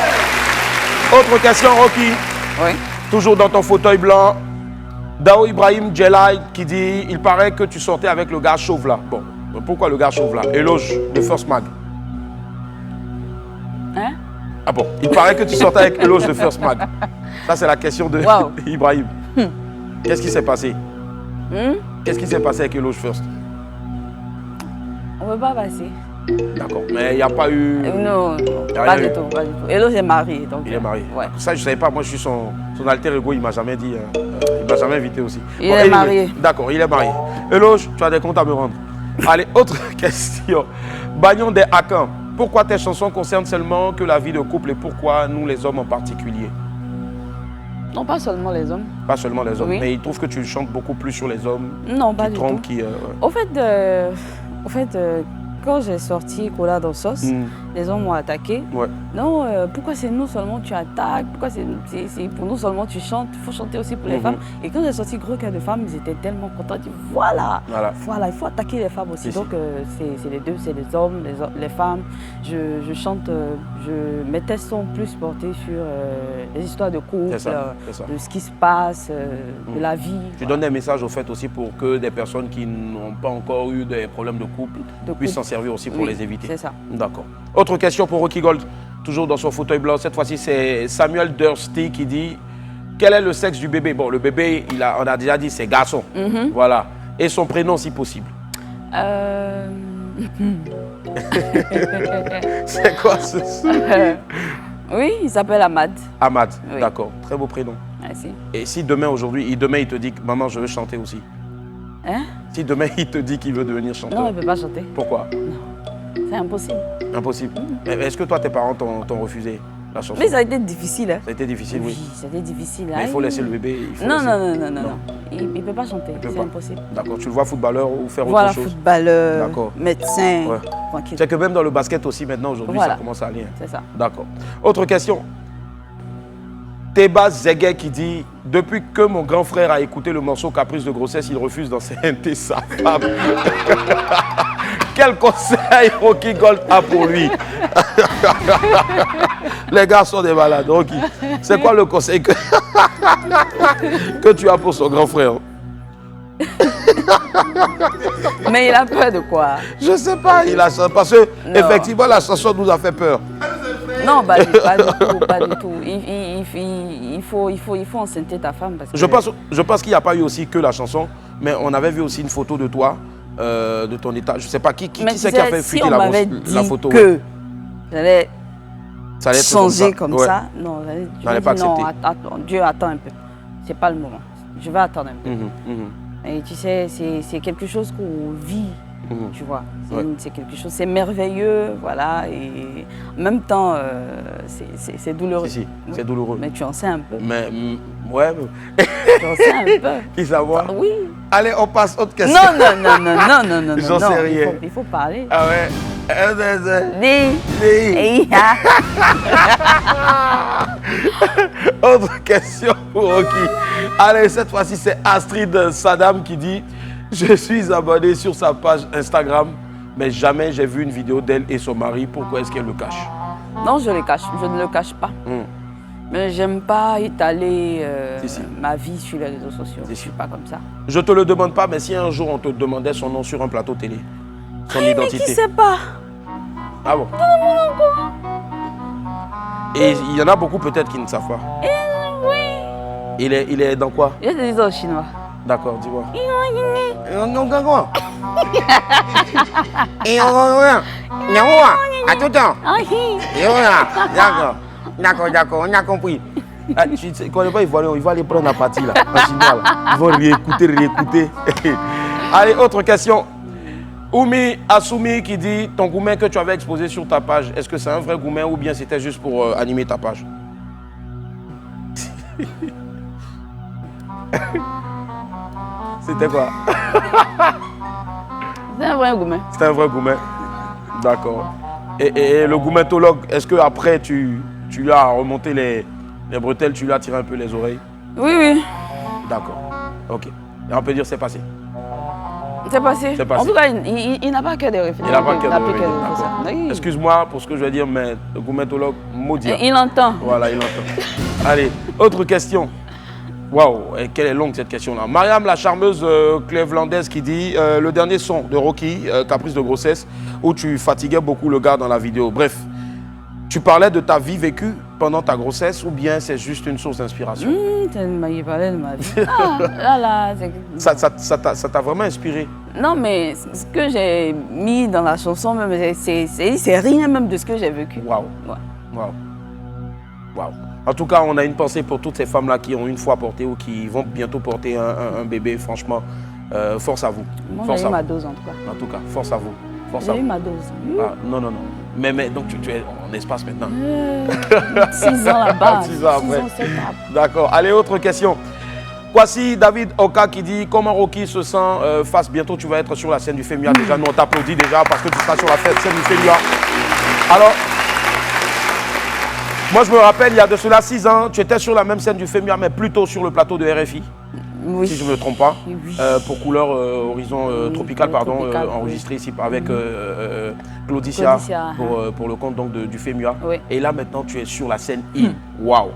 autre question, Rocky. Oui. Toujours dans ton fauteuil blanc. Dao Ibrahim Djelay qui dit, il paraît que tu sortais avec le gars chauve là. Bon, pourquoi le gars chauve là? Éloge de First Mag. Hein? Ah bon, il paraît que tu sortais avec Éloge de First Mag. Ça, c'est la question de Ibrahim. Qu'est-ce qui s'est passé? Qu'est-ce qui s'est passé avec Éloge First? On ne peut pas passer. D'accord, mais il n'y a pas eu... Non, pas du tout, pas du tout. Éloge est marié. Donc, il est marié. Ouais. Ça, je ne savais pas. Moi, je suis son alter ego. Il ne m'a jamais dit. Il ne m'a jamais invité aussi. Il est marié. D'accord, il est marié. Éloge, tu as des comptes à me rendre. Allez, autre question. Bagnon des Akans. Pourquoi tes chansons concernent seulement que la vie de couple et pourquoi nous, les hommes en particulier? Non, pas seulement les hommes. Pas seulement les hommes, Oui. mais il trouve que tu chantes beaucoup plus sur les hommes. Non, pas qui du trompent, tout. Qui, Au fait, quand j'ai sorti Cola dans Sauce, les hommes m'ont attaqué. Ouais. Non, pourquoi c'est nous seulement tu attaques? Pourquoi c'est pour nous seulement tu chantes? Il faut chanter aussi pour les femmes. Et quand j'ai sorti Gros Cœur de Femme, ils étaient tellement contents. Ils disent voilà, il faut attaquer les femmes aussi. Donc c'est les deux, c'est les hommes, les femmes. Je chante, mes textes sont plus portés sur les histoires de couple, de ce qui se passe, de la vie. Tu donnes des messages au fait aussi pour que des personnes qui n'ont pas encore eu des problèmes de couple puissent s'en servir aussi pour les éviter. C'est ça. D'accord. Autre question pour Rocky Gold, toujours dans son fauteuil blanc. Cette fois-ci, c'est Samuel Dursty qui dit quel est le sexe du bébé? Bon, le bébé, on a déjà dit, c'est garçon. Voilà. Et son prénom, si possible. C'est quoi ce Oui, il s'appelle Ahmad. Ahmad, Oui. d'accord. Très beau prénom. Merci. Et si demain, aujourd'hui, il te dit que maman, je veux chanter aussi? Hein? Si demain, il te dit qu'il veut devenir chanteur? Non, il ne peut pas chanter. Pourquoi? C'est impossible. Impossible. Mais est-ce que toi, tes parents t'ont refusé la chanson? Mais ça a été difficile. Hein? Ça a été difficile, oui. Ça a été difficile. Mais il faut laisser le bébé. Non. Il ne peut pas chanter. C'est impossible. D'accord. Tu le vois footballeur ou faire voilà, autre chose? Footballeur, médecin. Ouais. Tranquille. C'est que même dans le basket aussi, maintenant, aujourd'hui, ça commence à aller. C'est ça. D'accord. Autre question. Teba Zegue qui dit « Depuis que mon grand frère a écouté le morceau Caprice de grossesse, il refuse d'enceinte sa femme. » Quel conseil Rocky Gold a pour lui? Les gars sont des malades, Rocky. C'est quoi le conseil que tu as pour son grand frère? Mais il a peur de quoi? Je sais pas, parce que effectivement la chanson nous a fait peur. Non, pas du tout. Il faut enceinter ta femme. Parce que... Je pense qu'il n'y a pas eu aussi que la chanson, mais on avait vu aussi une photo de toi, de ton état. Je ne sais pas qui c'est qui a fait fuiter la photo. Que j'allais changer comme ça. Non, j'allais pas accepter. Non, Dieu, attends un peu. C'est pas le moment. Je vais attendre un peu. Et tu sais, c'est quelque chose qu'on vit. Tu vois, c'est quelque chose, c'est merveilleux, voilà, et en même temps, c'est douloureux. Si, c'est douloureux. Mais tu en sais un peu. Mais, ouais. Tu en sais un peu. Qui savoir? Oui. Allez, on passe autre question. Non. J'en sais rien. Il faut parler. Ah ouais. Autre question pour Rocky. Allez, cette fois-ci, c'est Astrid Sadam qui dit « Je suis abonné sur sa page Instagram, mais jamais j'ai vu une vidéo d'elle et son mari. Pourquoi est-ce qu'elle le cache ?» Non, je ne le cache pas. Mais j'aime pas étaler ma vie sur les réseaux sociaux. Je ne suis pas comme ça. Je te le demande pas, mais si un jour on te demandait son nom sur un plateau télé, son identité. Mais qui sait pas? Ah bon? Et il y en a beaucoup peut-être qui ne savent pas. Oui. Il est dans quoi? Je te dis au chinois. D'accord, dis-moi. D'accord, on a compris. Ah, tu ne connais pas Ivoirien, il va aller prendre la partie là, en chinois là. Ils vont réécouter. Allez, autre question. Oumi Assoumi qui dit, ton goumen que tu avais exposé sur ta page, est-ce que c'est un vrai goumen ou bien c'était juste pour animer ta page? C'était quoi? C'est un vrai goumen. C'était un vrai goumen. D'accord. Et le goumentologue, est-ce que après tu lui as remonté les bretelles, tu lui as tiré un peu les oreilles? Oui. D'accord. Ok. Et on peut dire c'est passé. C'est passé. En tout cas, il n'a pas que des références. Il n'a pas que des références. Oui. Excuse-moi pour ce que je vais dire, mais le goumentologue maudit. Il entend. Voilà, il entend. Allez, autre question. Waouh, quelle est longue cette question-là. Mariam, la charmeuse clevelandaise qui dit le dernier son de Rocky, Caprice de grossesse, où tu fatiguais beaucoup le gars dans la vidéo. Bref, tu parlais de ta vie vécue pendant ta grossesse ou bien c'est juste une source d'inspiration? Il parlait de ma vie. Ça t'a vraiment inspiré? Non, mais ce que j'ai mis dans la chanson, même, c'est rien même de ce que j'ai vécu. Waouh. En tout cas, on a une pensée pour toutes ces femmes-là qui ont une fois porté ou qui vont bientôt porter un bébé. Franchement, force à vous. Moi, j'ai eu ma dose en tout cas. En tout cas, force à vous. J'ai eu ma dose. Ah, non. Mais donc tu es en espace maintenant. 6 ans là-bas. 6 ans après. D'accord. Allez, autre question. Voici David Oka qui dit comment Rocky se sent face. Bientôt, tu vas être sur la scène du FEMIA. Déjà, nous, on t'applaudit déjà parce que tu seras sur la scène du FEMIA. Alors, moi, je me rappelle, il y a de cela 6 ans, tu étais sur la même scène du FEMIA, mais plutôt sur le plateau de RFI. Oui. Si je ne me trompe pas. Oui. Pour Couleur Horizon Tropical, enregistré ici avec Claudicia pour le compte donc, du FEMIA. Oui. Et là, maintenant, tu es sur la scène I. Waouh.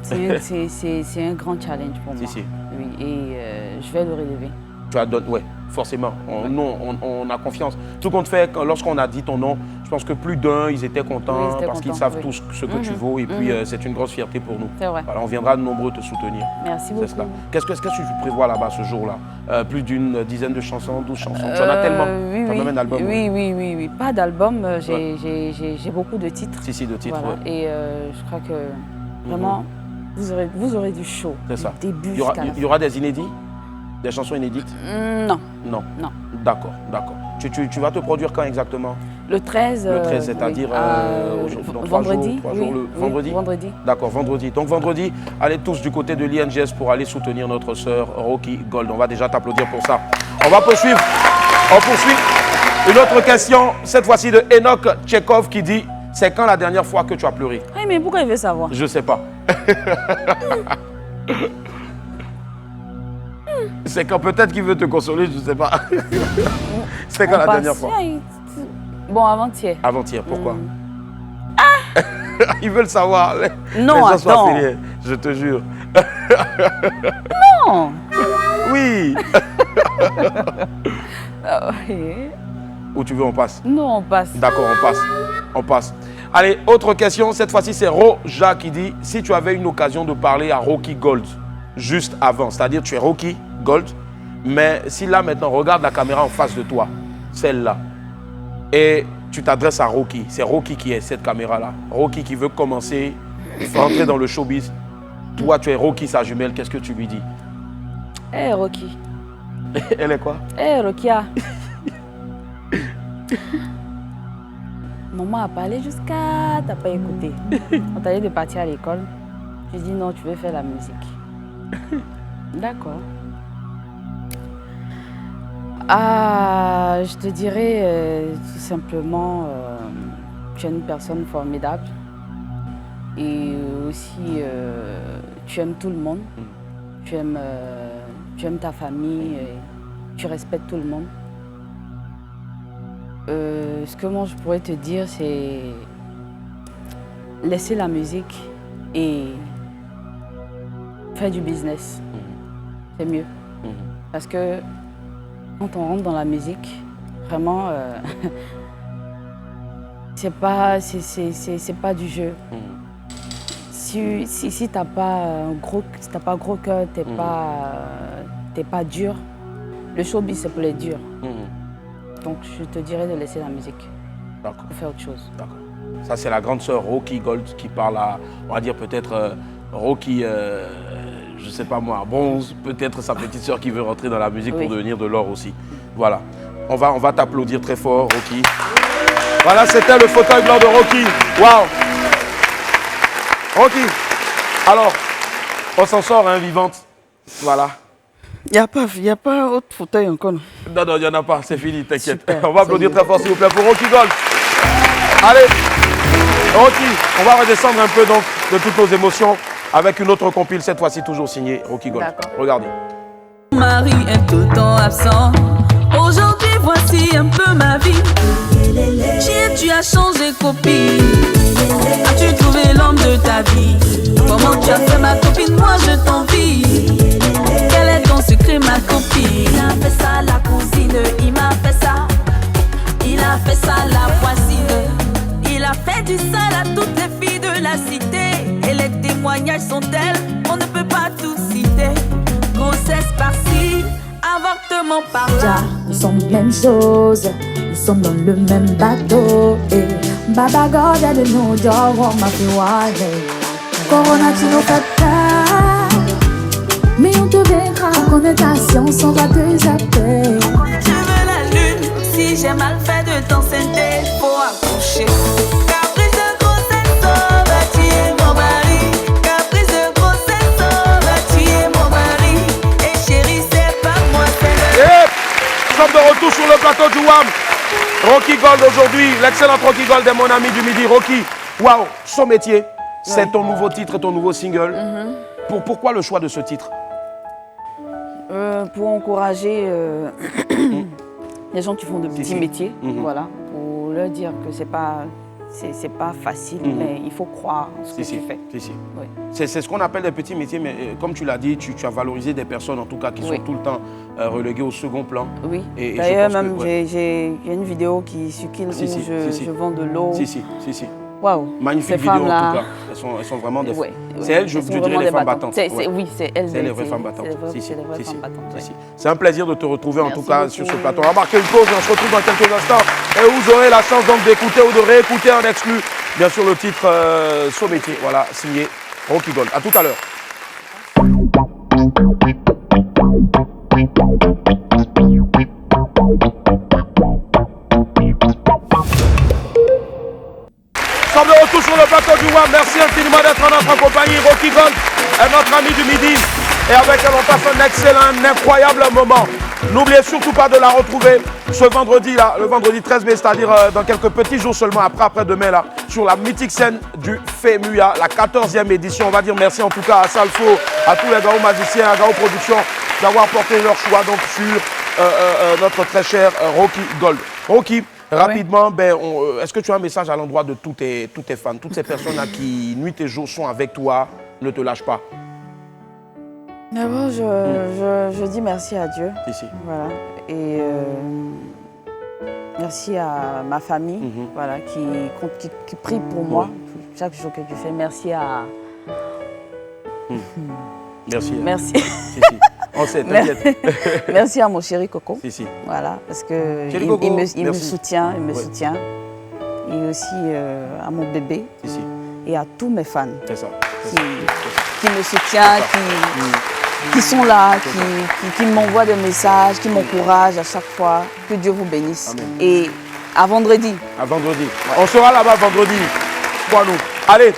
C'est un grand challenge pour moi. Si. Oui, et je vais le relever. Tu as donné, oui, forcément. Nous, on a confiance. Tout compte fait, lorsqu'on a dit ton nom, je pense que plus d'un, ils étaient contents parce qu'ils savent tous ce que tu vaux. Et puis, c'est une grosse fierté pour nous. C'est vrai. Voilà, on viendra de nombreux te soutenir. Merci beaucoup. Qu'est-ce que tu prévois là-bas ce jour-là? Plus d'une dizaine de chansons, 12 chansons. Tu en as tellement. Oui. Tu as même un album. Oui. Pas d'album. J'ai beaucoup de titres. Si, de titres. Voilà. Et je crois que vraiment, vous aurez du show. C'est ça. Début il y aura des inédits? Des chansons inédites? Non. D'accord. Tu vas te produire quand exactement? Le 13. Le 13, c'est-à-dire vendredi. Vendredi. D'accord, vendredi. Donc vendredi, allez tous du côté de l'INGS pour aller soutenir notre sœur Rocky Gold. On va déjà t'applaudir pour ça. On va poursuivre. On poursuit. Une autre question, cette fois-ci de Enoch Tchekhov qui dit c'est quand la dernière fois que tu as pleuré? Oui, mais pourquoi il veut savoir? Je sais pas. C'est quand peut-être qu'il veut te consoler, je ne sais pas. C'est quand la dernière fois? Bon, avant-hier. Avant-hier, pourquoi? Ils veulent savoir. Non, attends. Je te jure. Non. Oui. Où tu veux, on passe? Non, on passe. D'accord, on passe. Allez, autre question. Cette fois-ci, c'est Roja qui dit si tu avais une occasion de parler à Rocky Gold juste avant, c'est-à-dire tu es Rocky Gold, mais si là maintenant, regarde la caméra en face de toi, celle-là, et tu t'adresses à Rocky, c'est Rocky qui est cette caméra-là, Rocky qui veut commencer, rentrer dans le showbiz, toi tu es Rocky sa jumelle, qu'est-ce que tu lui dis? Hey Rocky. Elle est quoi? Hey Rokia. Maman a parlé jusqu'à... T'as pas écouté. On t'a dit de partir à l'école. Tu dis non, tu veux faire la musique. D'accord. Je te dirais tout simplement, tu es une personne formidable. Et aussi, tu aimes tout le monde. Tu aimes ta famille. Tu respectes tout le monde. Ce que moi je pourrais te dire, c'est laisser la musique et faire du business. C'est mieux. Parce que quand on rentre dans la musique, vraiment, c'est pas du jeu. si t'as pas gros cœur, t'es pas dur, le showbiz c'est pour les durs. Donc je te dirais de laisser la musique. D'accord. Pour faire autre chose. D'accord. Ça c'est la grande sœur Rocky Gold qui parle à, on va dire peut-être Rocky, je sais pas moi, bronze, peut-être sa petite sœur qui veut rentrer dans la musique pour devenir de l'or aussi. Voilà. On va t'applaudir très fort, Rocky. Voilà, c'était le fauteuil blanc de Rocky. Waouh. Rocky. Alors, on s'en sort, hein, vivante. Voilà. Il n'y a pas autre fauteuil encore. Non, il n'y en a pas, c'est fini, t'inquiète. On va applaudir très fort, s'il vous plaît, pour Rocky Gold. Allez, Rocky, on va redescendre un peu donc de toutes nos émotions avec une autre compile, cette fois-ci toujours signée Rocky Gold. Regardez. Mon mari est tout le temps absent. Aujourd'hui, voici un peu ma vie. Tu as changé copine. As-tu trouvé l'homme de ta vie? Comment tu as fait ma copine? Moi je t'envie. Quel est ton secret, ma copine? Il a fait ça, la cousine. Il m'a fait ça. Il a fait ça, la voisine. Il a fait du sale à toutes les filles de la cité. Et les témoignages sont tels, on ne peut pas tout citer. Grossesse par-ci, avortement par-là. Nous sommes même chose, nous sommes dans le même bateau. Et Baba God aide nous, Dior, ma fille. Corona, tu nous fais peur. Mais on te verra, on connaît ta science, on va te zapper. Je veux la lune, si j'ai mal fait de t'enceinte, faut accoucher. Caprice de grossesse, oh, va tuer mon mari. Caprice de grossesse, oh, va tuer mon mari. Et chérie, c'est pas moi, c'est le... Nous sommes de retour sur le plateau du WAM. Rocky Gold aujourd'hui, l'excellente Rocky Gold est mon ami du midi. Rocky, waouh, son métier, c'est ton nouveau titre, ton nouveau single. Pourquoi le choix de ce titre? Pour encourager les gens qui font de petits métiers, voilà, pour leur dire que c'est pas facile, mais il faut croire en ce que tu fais. Oui. C'est ce qu'on appelle des petits métiers, mais comme tu l'as dit, tu as valorisé des personnes en tout cas qui sont tout le temps reléguées au second plan. Oui. Et d'ailleurs, même j'ai une vidéo qui circule où je vends de l'eau. Waouh. Magnifique vidéo en tout cas. Elles sont vraiment des... C'est elles, je dirais, les femmes battantes. Oui, c'est elles. C'est les vraies femmes battantes. C'est les vraies femmes battantes. C'est un plaisir de te retrouver en tout cas sur ce plateau. On va marquer une pause et on se retrouve dans quelques instants. Et vous aurez la chance donc d'écouter ou de réécouter en exclu, bien sûr, le titre Son métier. Voilà, signé Rocky Gold. À tout à l'heure. Nous sommes de retour sur le plateau du WAM. Merci infiniment d'être en notre compagnie. Rocky Gold est notre ami du midi. Et avec elle, on passe un excellent, un incroyable moment. N'oubliez surtout pas de la retrouver ce vendredi-là, le vendredi 13 mai, c'est-à-dire dans quelques petits jours seulement, après-demain, là, sur la mythique scène du FEMUA, la 14e édition. On va dire merci en tout cas à Salfo, à tous les gars magiciens, à Gao Productions, d'avoir porté leur choix donc sur notre très cher Rocky Gold. Rocky, rapidement, est-ce que tu as un message à l'endroit de tous tes fans, toutes ces personnes là qui, nuit et jour, sont avec toi, ne te lâche pas? D'abord, je dis merci à Dieu. Voilà. Et merci à ma famille, voilà, qui prie pour moi chaque jour que tu fais. Merci à... Merci. Merci. On sait, t'inquiète. Merci à mon chéri Coco. Voilà, parce que il me soutient, Et aussi à mon bébé. Et à tous mes fans. Qui me soutiennent, qui sont là, qui m'envoient des messages, qui m'encouragent à chaque fois. Que Dieu vous bénisse. Amen. Et à vendredi. À vendredi. On sera là-bas vendredi. Crois-nous. Allez.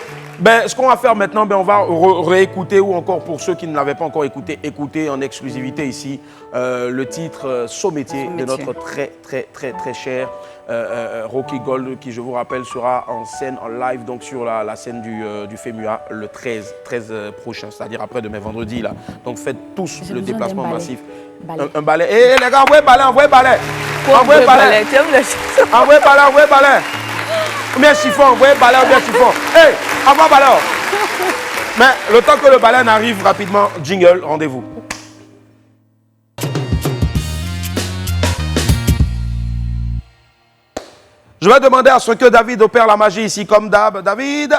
Ce qu'on va faire maintenant, on va réécouter, ou encore pour ceux qui ne l'avaient pas encore écouté, écouter en exclusivité ici le titre Son métier de notre très cher Rocky Gold, qui, je vous rappelle, sera en scène, en live, donc sur la scène du FEMUA le 13 prochain, c'est-à-dire après-demain, vendredi. Là. Donc faites tous le déplacement massif. Un balai. Eh les gars, envoyez balai. Envoyez balai. Envoyez balai. Ou bien chiffon, envoyez balai ou bien chiffon. Hey, envoie balai. Mais le temps que le balai n'arrive rapidement, jingle, rendez-vous. Je vais demander à ce que David opère la magie ici, comme d'hab. David.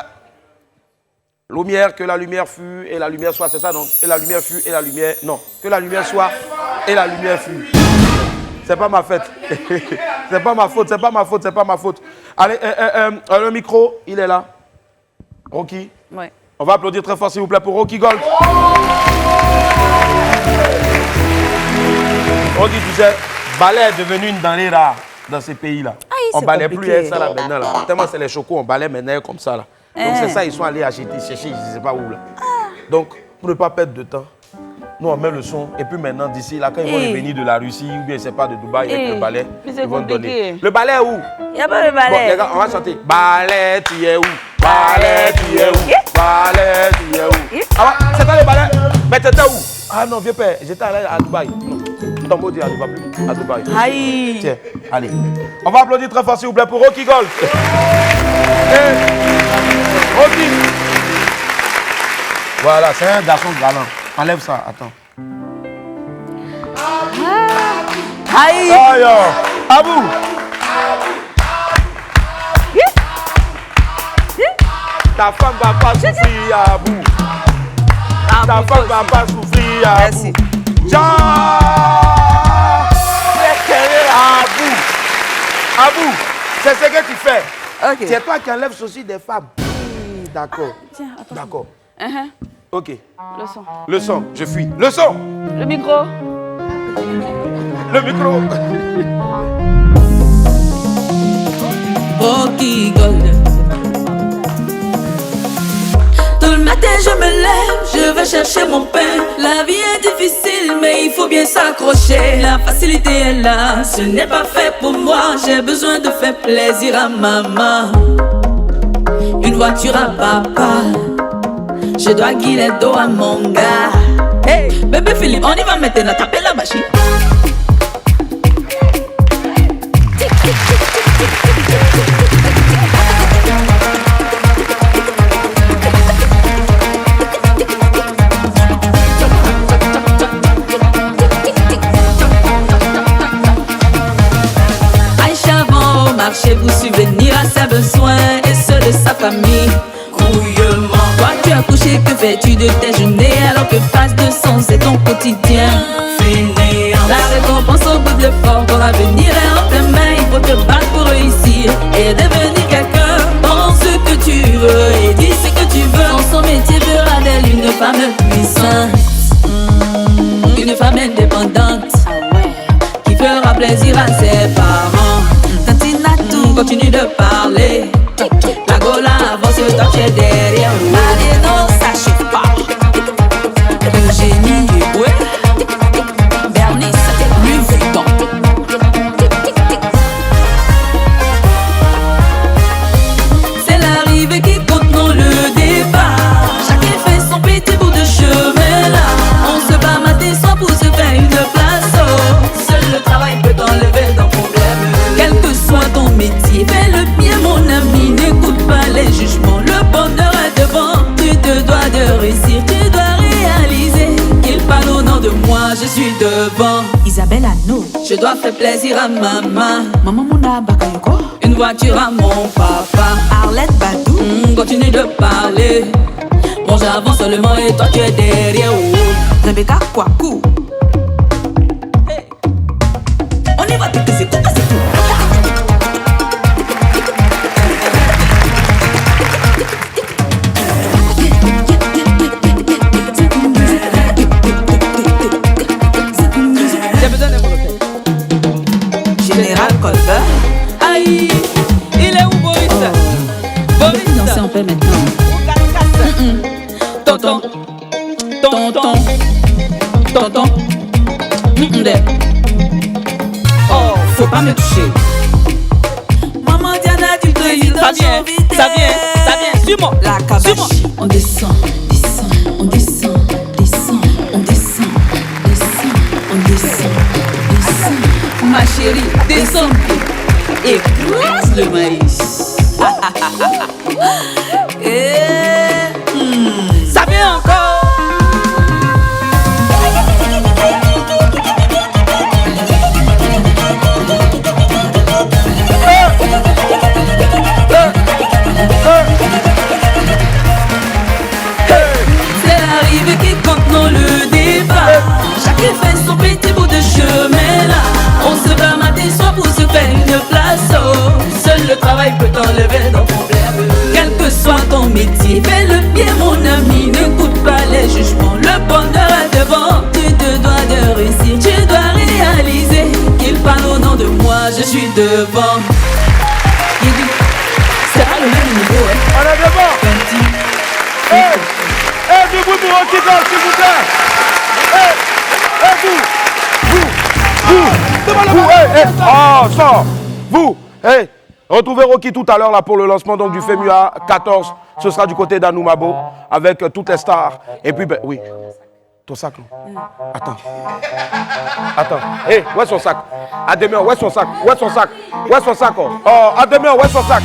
Lumière, que la lumière fût et la lumière soit, c'est ça donc? Et la lumière fut et la lumière... Non, que la lumière soit et la lumière fut. C'est pas ma fête. C'est pas ma faute, c'est pas ma faute, c'est pas ma faute. Allez, le micro, il est là. Rocky. Ouais. On va applaudir très fort s'il vous plaît pour Rocky Gold. Rocky, tu sais, balai est devenu une denrée rare dans ces pays-là. On ne balait plus ça là maintenant. Là. Tellement c'est les chocos, on balait maintenant comme ça. Là. Donc c'est ça, ils sont allés chercher, je ne sais pas où. Là. Donc, pour ne pas perdre de temps, nous on met le son. Et puis maintenant, d'ici là, quand ils vont revenir de la Russie ou bien je sais pas de Dubaï avec le balai, ils vont donner. Le balai est où? Il n'y a pas de balai. Bon, les gars, on va chanter. Balai, tu es où? Balai, tu es où? Balai, tu es où? Ah, c'est pas le balai? Mais t'étais où? Ah non, vieux père, j'étais allé à Dubaï. Ton mot dit à Dubaï. À Dubaï. Aïe. Tiens, allez. On va applaudir très fort s'il vous plaît pour Rocky Gold. Rocky. Voilà, c'est un garçon galant. Enlève ça, attends. Aïe. Aïe. Abou. Ta femme va pas souffrir, Abou. Ta femme va pas souffrir, Abou. Merci. Abou, c'est ce que tu fais. Okay. C'est toi qui enlèves ceci des femmes. D'accord. Tiens, attends. D'accord. Ok. Le son. Le son, je fuis. Le son. Le micro. Le micro. Rocky Gold. Tout le matin je me lève, je vais chercher mon pain. La vie est difficile mais il faut bien s'accrocher. La facilité est là, ce n'est pas fait pour moi. J'ai besoin de faire plaisir à maman. Une voiture à papa, je dois guider le dos à mon gars. Hey, bébé Philippe, on y va maintenant, taper la machine. Aïcha va au marché pour subvenir à ses besoins et ceux de sa famille. Grouillement. Toi tu as couché, que fais-tu de tes journées alors que face de sang c'est ton quotidien? Fainéant. La récompense au bout de l'effort, ton avenir est en tes mains. Il faut te battre pour réussir et devenir quelqu'un. Pense ce que tu veux et dis ce que tu veux. Dans son métier fera d'elle une femme puissante, une femme indépendante qui fera plaisir à ses parents. Tantina tout continue de parler. La gola avance, toi tu es derrière. Allez non, ça chauffe pas. Eugénie Eboué, Bernice, Louis Vuitton. C'est l'arrivée qui compte, non le départ. Chacun fait son petit bout de chemin là. On se bat matin soir pour se faire une place. Oh. Seul le travail peut t'enlever d'un problème. Quel que soit ton métier, fais le bien mon ami. N'écoute pas les jugements, le bonheur est devant. Tu te dois de réussir, tu dois réaliser qu'il parle au nom de moi, je suis devant. Isabelle Anno. Je dois faire plaisir à maman. Maman Mouna Bakayoko. Une voiture à mon papa. Arlette Badou. Continue de parler. Bon j'avance seulement et toi tu es derrière. Oh. Rebecca Kwaku. Hey. On y va, c'est tout, c'est tout. J'ai besoin d'un volontaire. Général Colbert. Aïe, il est où Boris? Boris, danser en paix maintenant. Tonton, tonton, tonton. Oh, faut pas me toucher. Maman Diana, tu te dis Ça vient, suis-moi. La Kabashi. On descend, descend, on descend, descend, on descend, descend, on descend, descend. Ma chérie, descends et croise le maïs. Ça vient encore. travail peut t'enlever ton problème. Quel que soit ton métier, fais le bien mon ami, n'écoute pas les jugements. Le bonheur est devant, tu te dois de réussir. Tu dois réaliser qu'il parle au nom de moi, je suis devant. C'est pas le même niveau, hein. On est devant. Du bruit pour Rocky Dog, s'il vous plaît. Vous, retrouvez Rocky tout à l'heure là pour le lancement donc du FEMUA 14. Ce sera du côté d'Anoumabo avec toutes les stars. Et puis, ben, oui, ton sac là. Attends. Où est son sac? Ademir, où est son sac? Ademir, où est son sac?